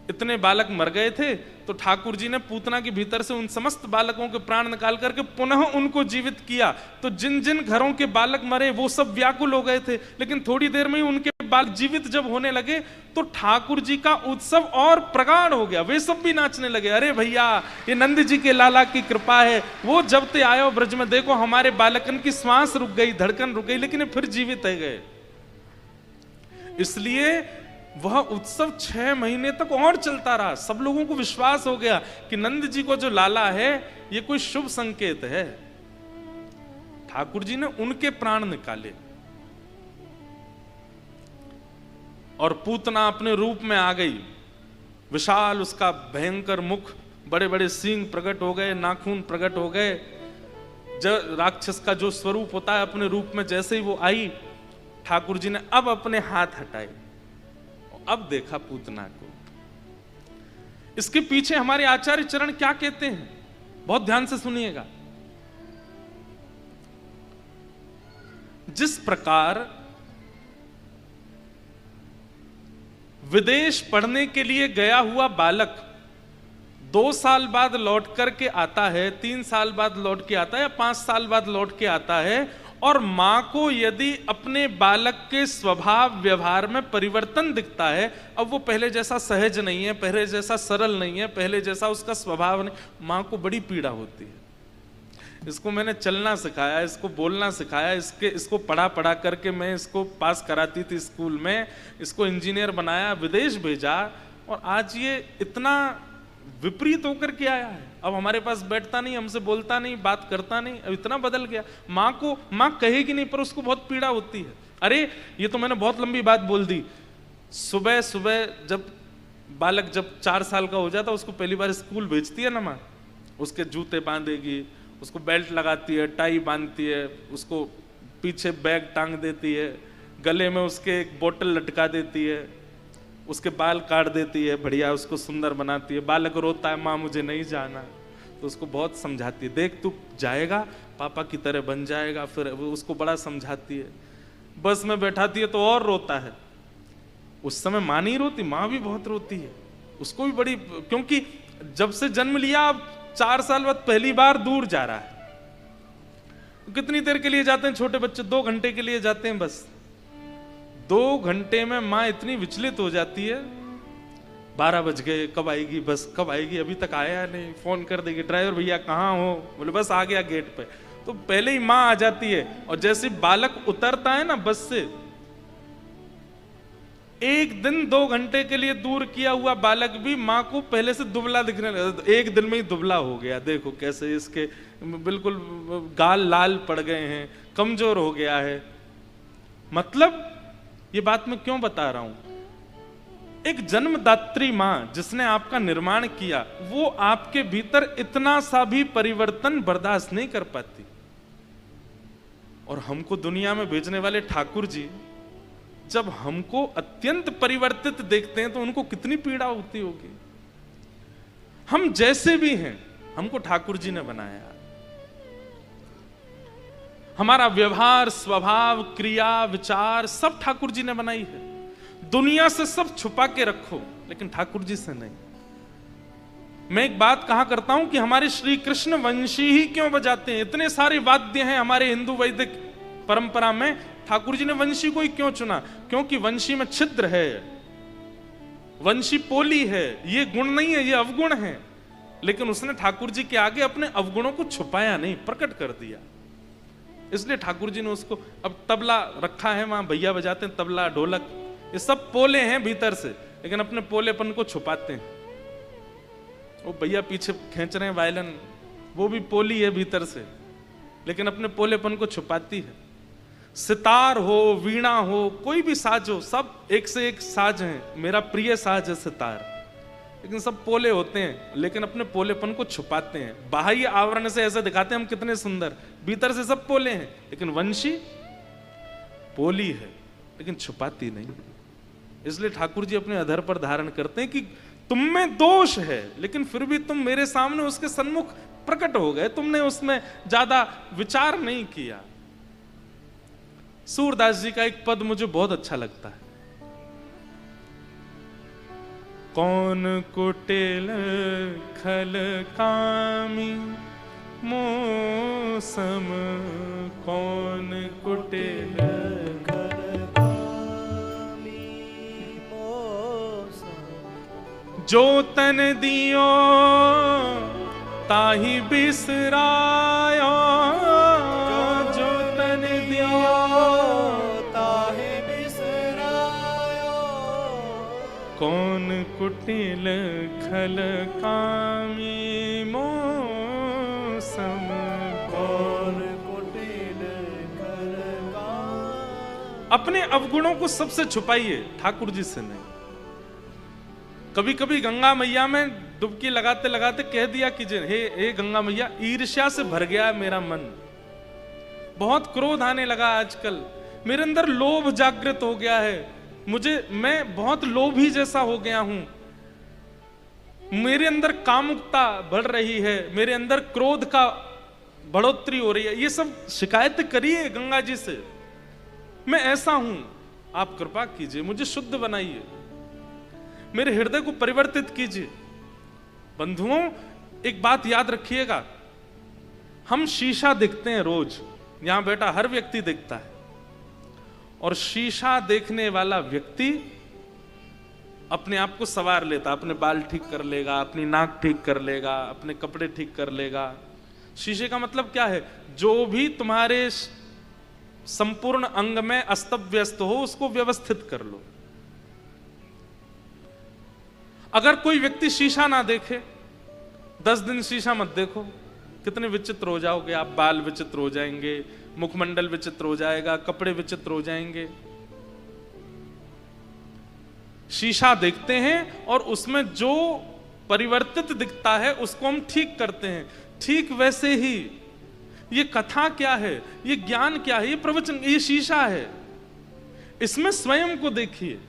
इतने बालक मर गए थे तो ठाकुर जी ने पूतना के भीतर से उन समस्त बालकों के प्राण निकाल करके पुनः उनको जीवित किया। तो जिन जिन घरों के बालक मरे वो सब व्याकुल हो गए थे, लेकिन थोड़ी देर में ही उनके बालक जीवित जब होने लगे तो ठाकुर जी का उत्सव और प्रगाढ़ हो गया। वे सब भी नाचने लगे, अरे भैया ये नंद जी के लाला की कृपा है, वो जब ते आयो ब्रज में, देखो हमारे बालकन की श्वास रुक गई, धड़कन रुक गई, लेकिन फिर जीवित है गए। इसलिए वह उत्सव 6 महीने तक और चलता रहा। सब लोगों को विश्वास हो गया कि नंद जी को जो लाला है ये कोई शुभ संकेत है। ठाकुर जी ने उनके प्राण निकाले और पूतना अपने रूप में आ गई। विशाल उसका भयंकर मुख, बड़े बड़े सींग प्रकट हो गए, नाखून प्रकट हो गए। राक्षस का जो स्वरूप होता है अपने रूप में, जैसे ही वो आई ठाकुर जी ने अब अपने हाथ हटाए, अब देखा पूतना को। इसके पीछे हमारे आचार्य चरण क्या कहते हैं, बहुत ध्यान से सुनिएगा। जिस प्रकार विदेश पढ़ने के लिए गया हुआ बालक 2 साल बाद लौट करके आता है, 3 साल बाद लौट के आता है या 5 साल बाद लौट के आता है, और मां को यदि अपने बालक के स्वभाव व्यवहार में परिवर्तन दिखता है, अब वो पहले जैसा सहज नहीं है, पहले जैसा सरल नहीं है, पहले जैसा उसका स्वभाव नहीं, मां को बड़ी पीड़ा होती है। इसको मैंने चलना सिखाया, इसको बोलना सिखाया, इसको पढ़ा करके मैं इसको पास कराती थी स्कूल में, इसको इंजीनियर बनाया, विदेश भेजा, और आज ये इतना विपरीत होकर के आया है। अब हमारे पास बैठता नहीं, हमसे बोलता नहीं, बात करता नहीं, अब इतना बदल गया। माँ कहेगी नहीं पर उसको बहुत पीड़ा होती है। अरे ये तो मैंने बहुत लंबी बात बोल दी। सुबह सुबह जब बालक जब 4 साल का हो जाता, उसको पहली बार स्कूल भेजती है ना माँ, उसके जूते बांधेगी, उसको बेल्ट लगाती है, टाई बांधती है, उसको पीछे बैग टांग देती है, गले में उसके एक बोतल लटका देती है, उसके बाल काट देती है, बढ़िया उसको सुंदर बनाती है। बालक रोता है, माँ मुझे नहीं जाना, तो उसको बहुत समझाती है, देख तू जाएगा पापा की तरह बन जाएगा। फिर वो उसको बड़ा समझाती है। बस में बैठाती है तो और रोता है। उस समय माँ नहीं रोती, माँ भी बहुत रोती है, उसको भी बड़ी, क्योंकि जब से जन्म लिया अब 4 साल बाद पहली बार दूर जा रहा है। कितनी देर के लिए जाते हैं छोटे बच्चे? 2 घंटे के लिए जाते हैं बस। 2 घंटे में माँ इतनी विचलित हो जाती है, 12 बज गए, कब आएगी बस, कब आएगी, अभी तक आया नहीं, फोन कर देगी, ड्राइवर भैया कहाँ हो, बोले बस आ गया गेट पे। तो पहले ही माँ आ जाती है, और जैसे बालक उतरता है ना बस से, एक दिन 2 घंटे के लिए दूर किया हुआ बालक भी माँ को पहले से दुबला दिखने लगा। एक दिन में ही दुबला हो गया, देखो कैसे इसके बिल्कुल गाल लाल पड़ गए हैं, कमजोर हो गया है। मतलब ये बात मैं क्यों बता रहा हूं, एक जन्मदात्री मां जिसने आपका निर्माण किया, वो आपके भीतर इतना सा भी परिवर्तन बर्दाश्त नहीं कर पाती। और हमको दुनिया में भेजने वाले ठाकुर जी जब हमको अत्यंत परिवर्तित देखते हैं तो उनको कितनी पीड़ा होती होगी। हम जैसे भी हैं, हमको ठाकुर जी ने बनाया, हमारा व्यवहार, स्वभाव, क्रिया, विचार सब ठाकुर जी ने बनाई है। दुनिया से सब छुपा के रखो, लेकिन ठाकुर जी से नहीं। मैं एक बात कहा करता हूं कि हमारे श्री कृष्ण वंशी ही क्यों बजाते हैं? इतने सारे वाद्य हैं हमारे हिंदू वैदिक परंपरा में, ठाकुर जी ने वंशी को ही क्यों चुना? क्योंकि वंशी में छिद्र है, वंशी पोली है, ये गुण नहीं है, ये अवगुण है। लेकिन उसने ठाकुर जी के आगे अपने अवगुणों को छुपाया नहीं, प्रकट कर दिया। इसलिए ठाकुर जी ने उसको, अब तबला रखा है वहां, भैया बजाते हैं तबला, ढोलक, ये सब पोले हैं भीतर से, लेकिन अपने पोलेपन को छुपाते हैं। वो भैया पीछे खींच रहे हैं वायलिन, वो भी पोली है भीतर से, लेकिन अपने पोलेपन को छुपाती है। सितार हो, वीणा हो, कोई भी साज हो, सब एक से एक साज हैं। मेरा प्रिय साज है सितार, लेकिन सब पोले होते हैं, लेकिन अपने पोलेपन को छुपाते हैं। बाह्य आवरण से ऐसे दिखाते हैं हम कितने सुंदर, भीतर से सब पोले हैं। लेकिन वंशी पोली है, लेकिन छुपाती नहीं। इसलिए ठाकुर जी अपने अधर पर धारण करते हैं कि तुम में दोष है, लेकिन फिर भी तुम मेरे सामने उसके सन्मुख प्रकट हो गए, तुमने उसमें ज्यादा विचार नहीं किया। सूरदास जी का एक पद मुझे बहुत अच्छा लगता है। कौन कुटिल खल कामी मौसम, कौन कुटिल खल कामी मौसम, जो तन दियो ताहि बिसरायो, जो तन दियो ताहि बिसरायो, कौन कुटिल खल कामी मौसम, कौन कुटिल खल कामी। अपने अवगुणों को सबसे छुपाइए, ठाकुर जी से नहीं। कभी कभी गंगा मैया में डुबकी लगाते लगाते कह दिया कीजिए, हे गंगा मैया, ईर्ष्या से भर गया है मेरा मन, बहुत क्रोध आने लगा आजकल, मेरे अंदर लोभ जागृत हो गया है, मैं बहुत लोभी जैसा हो गया हूं, मेरे अंदर कामुकता बढ़ रही है, मेरे अंदर क्रोध का बढ़ोतरी हो रही है। ये सब शिकायत करिए गंगा जी से, मैं ऐसा हूं, आप कृपा कीजिए, मुझे शुद्ध बनाइए, मेरे हृदय को परिवर्तित कीजिए। बंधुओं, एक बात याद रखिएगा, हम शीशा देखते हैं रोज, यहां बैठा हर व्यक्ति देखता है, और शीशा देखने वाला व्यक्ति अपने आप को संवार लेता, अपने बाल ठीक कर लेगा, अपनी नाक ठीक कर लेगा, अपने कपड़े ठीक कर लेगा। शीशे का मतलब क्या है? जो भी तुम्हारे संपूर्ण अंग में अस्त व्यस्त हो उसको व्यवस्थित कर लो। अगर कोई व्यक्ति शीशा ना देखे, 10 दिन शीशा मत देखो, कितने विचित्र हो जाओगे आप, बाल विचित्र हो जाएंगे, मुखमंडल विचित्र हो जाएगा, कपड़े विचित्र हो जाएंगे। शीशा देखते हैं और उसमें जो परिवर्तित दिखता है उसको हम ठीक करते हैं। ठीक वैसे ही ये कथा क्या है, ये ज्ञान क्या है, ये प्रवचन, ये शीशा है, इसमें स्वयं को देखिए।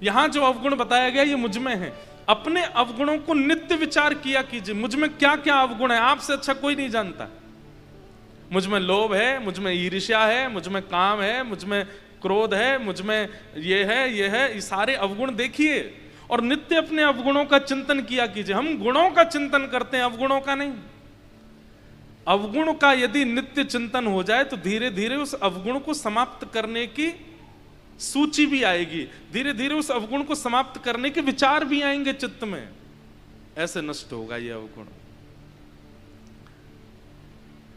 यहां जो अवगुण बताया गया ये मुझ में है, अपने अवगुणों को नित्य विचार किया कीजिए, मुझ में क्या क्या अवगुण है, आपसे अच्छा कोई नहीं जानता। मुझ में लोभ है, मुझ में ईर्ष्या है, मुझ में काम है, मुझ में क्रोध है, मुझ में ये है, ये सारे अवगुण देखिए और नित्य अपने अवगुणों का चिंतन किया कीजिए। हम गुणों का चिंतन करते हैं, अवगुणों का नहीं। अवगुण का यदि नित्य चिंतन हो जाए तो धीरे धीरे उस अवगुण को समाप्त करने की सूची भी आएगी, धीरे धीरे उस अवगुण को समाप्त करने के विचार भी आएंगे चित्त में, ऐसे नष्ट होगा ये अवगुण।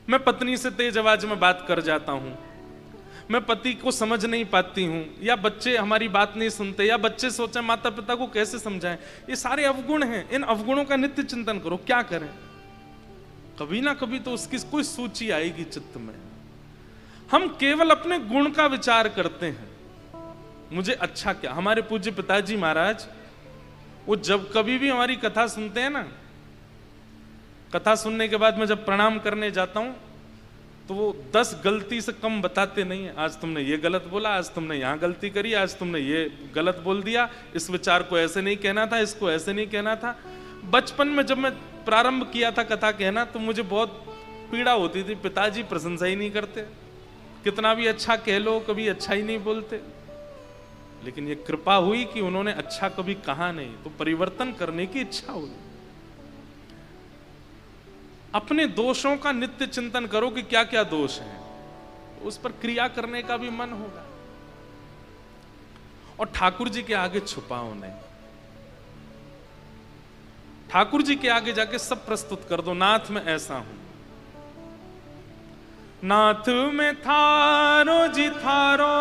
मैं पत्नी से तेज आवाज में बात कर जाता हूं, मैं पति को समझ नहीं पाती हूं, या बच्चे हमारी बात नहीं सुनते, या बच्चे सोचे माता पिता को कैसे समझाएं, ये सारे अवगुण हैं। इन अवगुणों का नित्य चिंतन करो, क्या करें, कभी ना कभी तो उसकी कोई सूची आएगी चित्त में। हम केवल अपने गुण का विचार करते हैं, मुझे अच्छा क्या। हमारे पूज्य पिताजी महाराज, वो जब कभी भी हमारी कथा सुनते हैं ना, कथा सुनने के बाद मैं जब प्रणाम करने जाता हूं तो वो 10 गलती से कम बताते नहीं है। आज तुमने ये गलत बोला, आज तुमने यहां गलती करी, आज तुमने ये गलत बोल दिया, इस विचार को ऐसे नहीं कहना था, इसको ऐसे नहीं कहना था। बचपन में जब मैं प्रारंभ किया था कथा कहना तो मुझे बहुत पीड़ा होती थी, पिताजी प्रशंसा ही नहीं करते, कितना भी अच्छा कह लो कभी अच्छा ही नहीं बोलते। लेकिन ये कृपा हुई कि उन्होंने अच्छा कभी कहा नहीं, तो परिवर्तन करने की इच्छा हुई। अपने दोषों का नित्य चिंतन करो कि क्या क्या दोष हैं, उस पर क्रिया करने का भी मन होगा। और ठाकुर जी के आगे छुपाओ नहीं, ठाकुर जी के आगे जाके सब प्रस्तुत कर दो। नाथ मैं ऐसा हूं, नाथ में थारो जी थारो,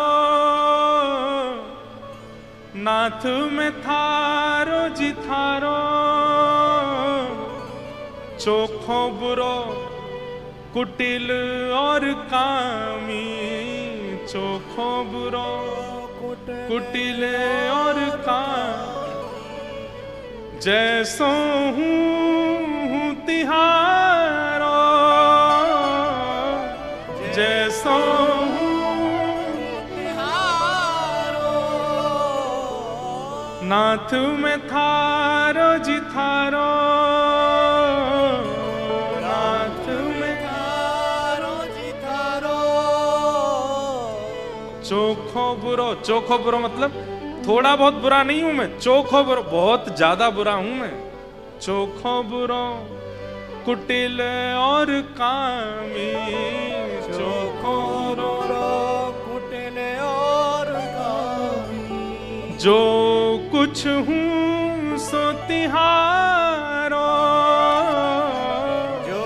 नाथ में थारो जी थारो, चोखो बुरो कुटिल और कामी, चोखो बुरो कुटिल और कामी, जैसो हूँ तिहारो, जैसो हूँ तिहारो, नाथ में थारो जी थारो, नाथ में थारो जी थारो, चोखो बुरो। चोखो बुरो मतलब थोड़ा बहुत बुरा नहीं हूं मैं, चोखो बुरो बहुत ज्यादा बुरा हूं मैं। चोखो बुरो कुटिल और कामी, चोखो बुरो कुटिल और कामी, जो कुछ हूं सो तिहारो, जो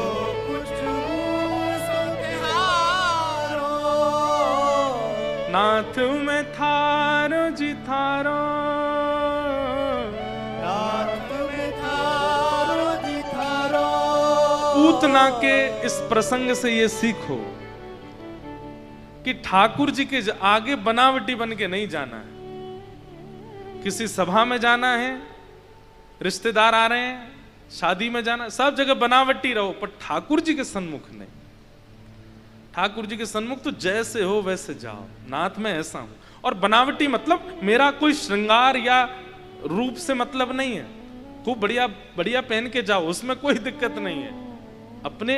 कुछ हूं सो तिहारो, नाथ में थारो जी थारो, नाथ में थारो जी थारो। पूतना के इस प्रसंग से ये सीखो कि ठाकुर जी के आगे बनावटी बन के नहीं जाना है। किसी सभा में जाना है, रिश्तेदार आ रहे हैं, शादी में जाना, सब जगह बनावटी रहो, पर ठाकुर जी के सन्मुख नहीं। ठाकुर जी के सन्मुख तो जैसे हो वैसे जाओ, नाथ में ऐसा हूं। और बनावटी मतलब मेरा कोई श्रृंगार या रूप से मतलब नहीं है, खूब बढ़िया बढ़िया पहन के जाओ, उसमें कोई दिक्कत नहीं है। अपने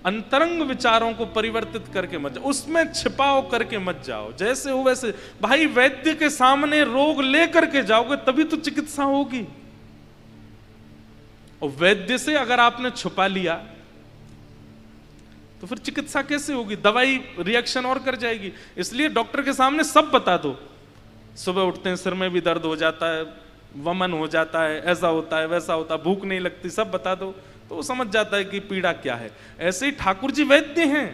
अंतरंग विचारों को परिवर्तित करके मत जाओ, उसमें छिपाओ करके मत जाओ, जैसे हो वैसे। भाई वैद्य के सामने रोग लेकर के जाओगे तभी तो चिकित्सा होगी। और वैद्य से अगर आपने छुपा लिया तो फिर चिकित्सा कैसे होगी? दवाई रिएक्शन और कर जाएगी। इसलिए डॉक्टर के सामने सब बता दो। सुबह उठते हैं सिर में भी दर्द हो जाता है, वमन हो जाता है, ऐसा होता है वैसा होता है, भूख नहीं लगती, सब बता दो तो वो समझ जाता है कि पीड़ा क्या है। ऐसे ही ठाकुर जी वैद्य हैं,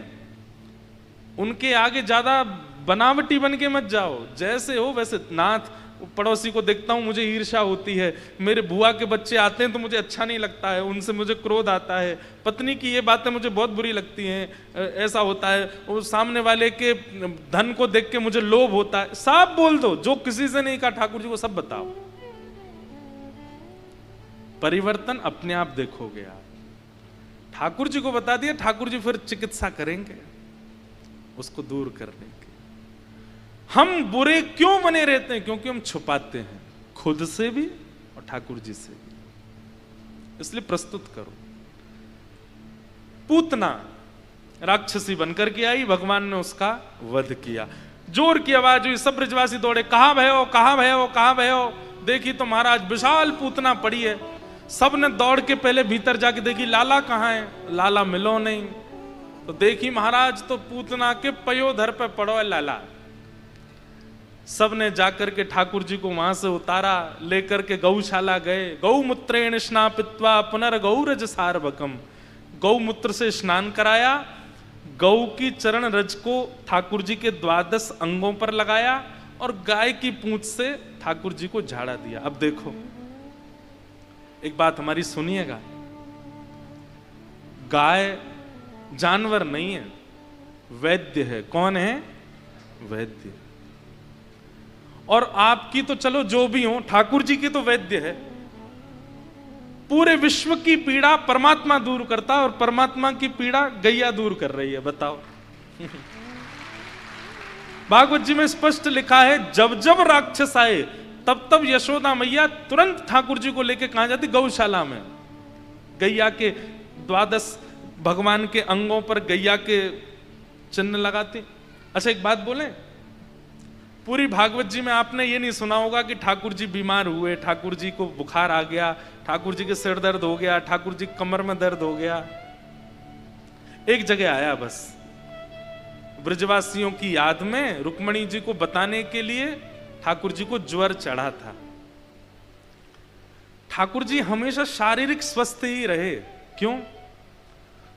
उनके आगे ज्यादा बनावटी बन के मत जाओ, जैसे हो वैसे। नाथ पड़ोसी को देखता हूं मुझे ईर्ष्या होती है, मेरे बुआ के बच्चे आते हैं तो मुझे अच्छा नहीं लगता है, उनसे मुझे क्रोध आता है, पत्नी की ये बातें मुझे बहुत बुरी लगती हैं, ऐसा होता है, वो सामने वाले के धन को देख के मुझे लोभ होता है। सब बोल दो, जो किसी से नहीं कहा ठाकुर जी को सब बताओ। परिवर्तन अपने आप देखोगे आप। ठाकुर जी को बता दिया, ठाकुर जी फिर चिकित्सा करेंगे उसको दूर करने की। हम बुरे क्यों बने रहते हैं? क्योंकि हम छुपाते हैं खुद से भी और ठाकुर जी से भी। इसलिए प्रस्तुत करो। पूतना राक्षसी बनकर के आई, भगवान ने उसका वध किया। जोर की आवाज हुई, सब ब्रजवासी दौड़े, कहां भय हो, कहां भय हो, कहां भय हो। देखी तो महाराज विशाल पूतना पड़ी है। सब ने दौड़ के पहले भीतर जाके देखी, लाला कहां है? लाला मिलो नहीं। तो देखी महाराज तो पूतना के पयोधर पे पड़ो है लाला। सब ने जाकर के ठाकुर जी को वहां से उतारा, लेकर के गौशाला गए। गौमूत्रेण स्नापित्वा पुनर्गौरज सार्वकम। गौमूत्र से स्नान कराया, गौ की चरण रज को ठाकुर जी के 12 अंगों पर लगाया और गाय की पूंछ से ठाकुर जी को झाड़ा दिया। अब देखो एक बात हमारी सुनिएगा, गाय जानवर नहीं है, वैद्य है। कौन है? वैद्य। और आपकी तो चलो जो भी हो, ठाकुर जी की तो वैद्य है। पूरे विश्व की पीड़ा परमात्मा दूर करता और परमात्मा की पीड़ा गैया दूर कर रही है। बताओ भागवत जी में स्पष्ट लिखा है, जब जब राक्षस आए तब तब यशोदा मैया तुरंत ठाकुर जी को लेके कहां जाती? गौशाला में। गैया के 12 भगवान के अंगों पर गैया के चिन्ह लगाती। अच्छा एक बात बोलें, पूरी भागवत जी में आपने ये नहीं सुना होगा कि ठाकुर जी बीमार हुए, ठाकुर जी को बुखार आ गया, ठाकुर जी के सिर दर्द हो गया, ठाकुर जी कमर में दर्द हो गया। एक जगह आया बस, ब्रजवासियों की याद में रुक्मणी जी को बताने के लिए ठाकुर जी को ज्वर चढ़ा था। ठाकुर जी हमेशा शारीरिक स्वस्थ ही रहे। क्यों?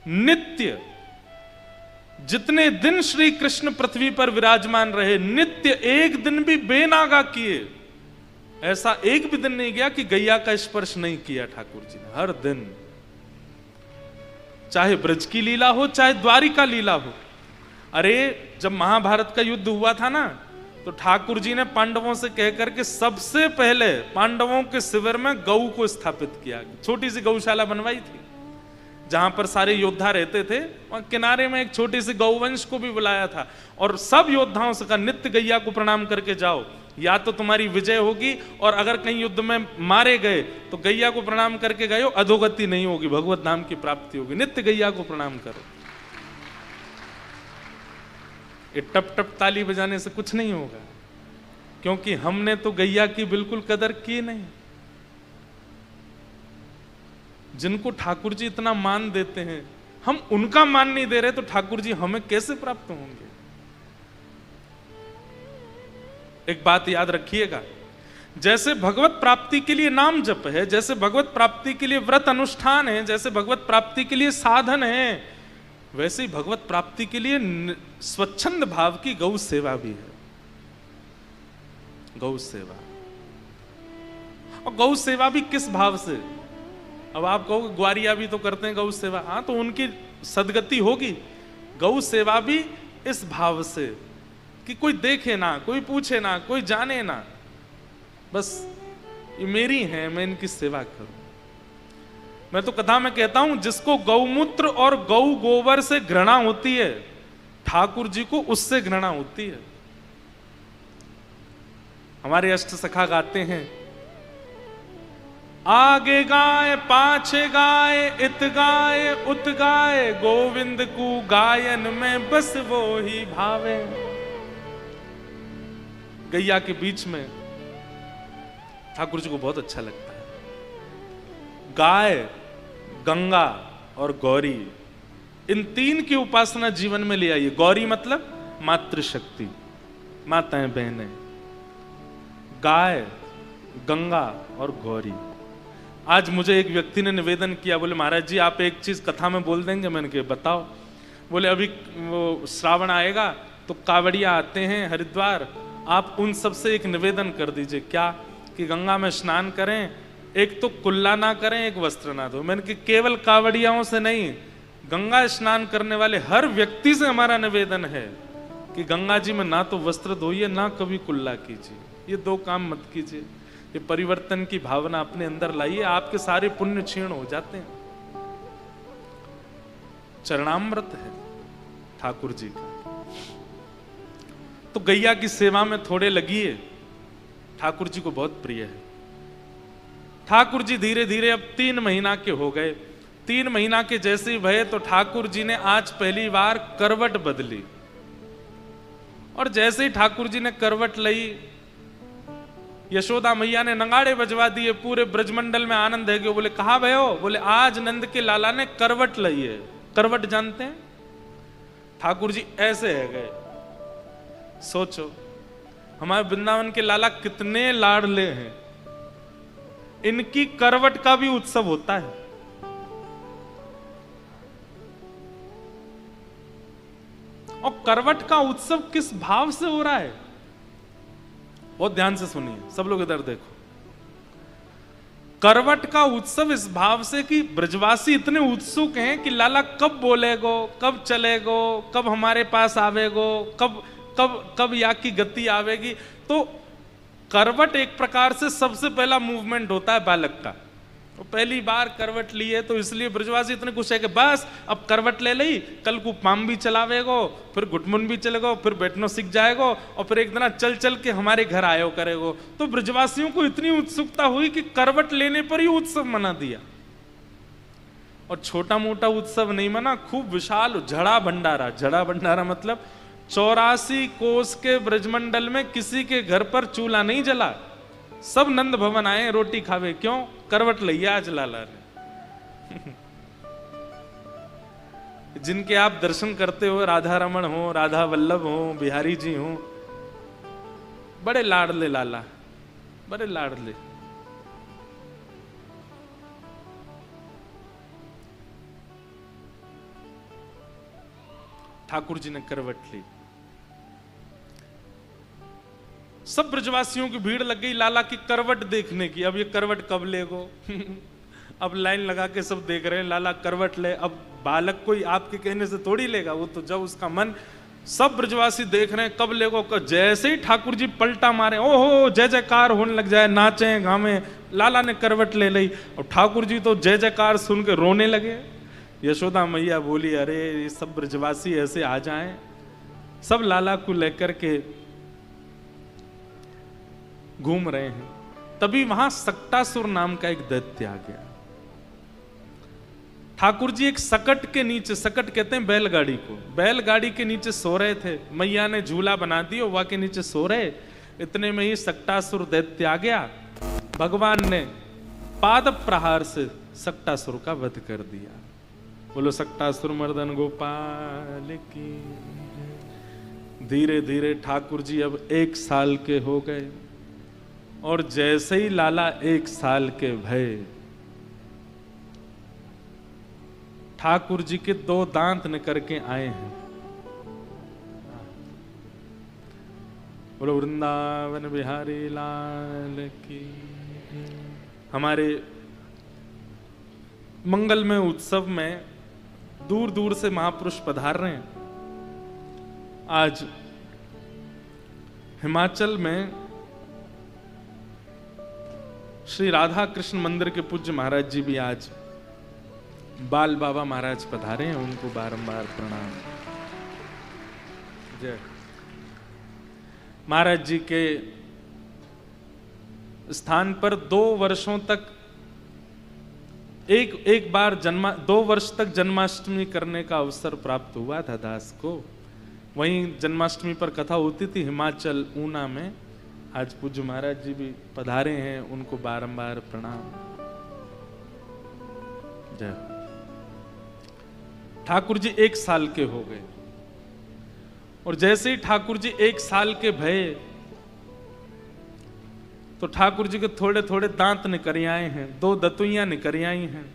नित्य जितने दिन श्री कृष्ण पृथ्वी पर विराजमान रहे, नित्य एक दिन भी बेनागा किए, ऐसा एक भी दिन नहीं गया कि गैया का स्पर्श नहीं किया ठाकुर जी ने। हर दिन, चाहे ब्रज की लीला हो चाहे द्वारिका लीला हो। अरे जब महाभारत का युद्ध हुआ था ना, तो ठाकुर जी ने पांडवों से कहकर के सबसे पहले पांडवों के शिविर में गऊ को स्थापित किया। छोटी सी गौशाला बनवाई थी जहां पर सारे योद्धा रहते थे, वहां किनारे में एक छोटी सी गौवंश को भी बुलाया था और सब योद्धाओं से कहा नित्य गैया को प्रणाम करके जाओ, या तो तुम्हारी विजय होगी और अगर कहीं युद्ध में मारे गए तो गैया को प्रणाम करके गए हो, अधोगति नहीं होगी, भगवत नाम की प्राप्ति होगी। नित्य गैया को प्रणाम करो। ये टप टप ताली बजाने से कुछ नहीं होगा, क्योंकि हमने तो गैया की बिल्कुल कदर की नहीं। जिनको ठाकुर जी इतना मान देते हैं, हम उनका मान नहीं दे रहे, तो ठाकुर जी हमें कैसे प्राप्त होंगे? एक बात याद रखिएगा, जैसे भगवत प्राप्ति के लिए नाम जप है, जैसे भगवत प्राप्ति के लिए व्रत अनुष्ठान है, जैसे भगवत प्राप्ति के लिए साधन है, वैसे ही भगवत प्राप्ति के लिए स्वच्छंद भाव की गौ सेवा भी है। गौ सेवा, और गौ सेवा भी किस भाव से? अब आप कहोगे ग्वारिया भी तो करते हैं गौ सेवा, हाँ, तो उनकी सदगति होगी। गौ सेवा भी इस भाव से कि कोई देखे ना, कोई पूछे ना, कोई जाने ना, बस ये मेरी है, मैं इनकी सेवा करूं। मैं तो कथा में कहता हूं, जिसको गौमूत्र और गौ गोबर से घृणा होती है, ठाकुर जी को उससे घृणा होती है। हमारे अष्ट सखा गाते हैं, आगे गाय पाछे गाय, इत गाय उत गाय, गोविंद को गायन में बस वो ही भावे। गैया के बीच में ठाकुर जी को बहुत अच्छा लगता है। गाय, गंगा और गौरी, इन तीन की उपासना जीवन में ले आइए। गौरी मतलब मातृशक्ति, माताएं बहनें। गाय, गंगा और गौरी। आज मुझे एक व्यक्ति ने निवेदन किया, बोले महाराज जी आप एक चीज कथा में बोल देंगे। मैंने कहा बताओ। बोले अभी वो श्रावण आएगा तो कावड़िया आते हैं हरिद्वार, आप उन सबसे एक निवेदन कर दीजिए। क्या? कि गंगा में स्नान करें, एक तो कुल्ला ना करें, एक वस्त्र ना धो। मैंने कि केवल कावड़ियाओं से नहीं, गंगा स्नान करने वाले हर व्यक्ति से हमारा निवेदन है कि गंगा जी में ना तो वस्त्र धोइए, ना कभी कुल्ला कीजिए। ये दो काम मत कीजिए। ये परिवर्तन की भावना अपने अंदर लाइए, आपके सारे पुण्य क्षीण हो जाते हैं। चरणामृत है ठाकुर जी का। तो गैया की सेवा में थोड़े लगिए, ठाकुर जी को बहुत प्रिय है। ठाकुर जी धीरे धीरे अब 3 महीना के हो गए। 3 महीना के जैसे ही भये तो ठाकुर जी ने आज पहली बार करवट बदली, और जैसे ही ठाकुर जी ने करवट ली, यशोदा मैया ने नगाड़े बजवा दिए, पूरे ब्रजमंडल में आनंद है। कि बोले कहा भयो? बोले आज नंद के लाला ने करवट ली है। करवट जानते हैं? ठाकुर जी ऐसे है गए। सोचो हमारे वृंदावन के लाला कितने लाडले हैं, इनकी करवट का भी उत्सव होता है। और करवट का उत्सव किस भाव से हो रहा है? बहुत ध्यान से सुनिए, सब लोग इधर देखो। करवट का उत्सव इस भाव से कि ब्रजवासी इतने उत्सुक हैं कि लाला कब बोलेगो, कब चलेगो, कब हमारे पास आवेगो, कब कब कब या की गति आवेगी। तो करवट एक प्रकार से सबसे पहला मूवमेंट होता है बालक का। वो पहली बार करवट लिए तो इसलिए ब्रजवासी इतने खुश है कि बस अब करवट ले ली, कल को पाम भी चलावेगो, फिर घुटमुन भी चलेगो, फिर बैठना सीख जाएगो, और फिर एक दिन चल चल के हमारे घर आयो करेगो। तो ब्रजवासियों को इतनी उत्सुकता हुई कि करवट लेने पर ही उत्सव मना दिया। और छोटा मोटा उत्सव नहीं मना, खूब विशाल झड़ा भंडारा। झड़ा भंडारा मतलब 84 कोस के ब्रजमंडल में किसी के घर पर चूल्हा नहीं जला, सब नंद भवन आए रोटी खावे। क्यों? करवट लिया आज लाला ने। जिनके आप दर्शन करते हो, राधा रमन हो, राधा वल्लभ हो, बिहारी जी हो, बड़े लाडले लाला, बड़े लाडले। ठाकुर जी ने करवट ली, सब ब्रजवासियों की भीड़ लग गई लाला की करवट देखने की। अब ये करवट कब लेगो? अब लाइन लगा के सब देख रहे हैं, लाला करवट ले। अब बालक कोई आपके कहने से थोड़ी लेगा, वो तो जब उसका मन। सब ब्रजवासी देख रहे हैं कब लेगो। जैसे ही ठाकुर जी पलटा मारे, ओहो जय जयकार होने लग जाए, नाचे गावे, लाला ने करवट ले ली। और ठाकुर जी तो जय जयकार सुन के रोने लगे। यशोदा मैया बोली, अरे ये सब ब्रजवासी ऐसे आ जाएं। सब लाला को लेकर के घूम रहे हैं। तभी वहां सक्टासुर नाम का एक दैत्य आ गया। ठाकुर जी एक सकट के नीचे, सकट कहते हैं बैलगाड़ी को, बैलगाड़ी के नीचे सो रहे थे। मैया ने झूला बना दिया, वहां के नीचे सो रहे। इतने में ही सक्टासुर दैत्य आ गया। भगवान ने पाद प्रहार से सक्टासुर का वध कर दिया। बोलो सक्टासुर मर्दन गोपाल की। धीरे धीरे ठाकुर जी अब 1 साल के हो गए। और जैसे ही लाला 1 साल के भये, ठाकुर जी के 2 दांत निकल के आए हैं। बोलो वृंदावन बिहारी लाल की। हमारे मंगलमय उत्सव में दूर दूर से महापुरुष पधार रहे हैं। आज हिमाचल में श्री राधा कृष्ण मंदिर के पूज्य महाराज जी भी आज बाल बाबा महाराज पधारे हैं, उनको बारंबार प्रणाम। जय। महाराज जी के स्थान पर 2 वर्षों तक एक बार 2 वर्ष तक जन्माष्टमी करने का अवसर प्राप्त हुआ था दास को। वहीं जन्माष्टमी पर कथा होती थी हिमाचल ऊना में। आज पूज्य महाराज जी भी पधारे हैं, उनको बारंबार प्रणाम। जय। ठाकुर जी 1 साल के हो गए। और जैसे ही ठाकुर जी 1 साल के भये, तो ठाकुर जी के थोड़े थोड़े दांत निकल आए हैं, 2 दतुइयां निकल आई हैं।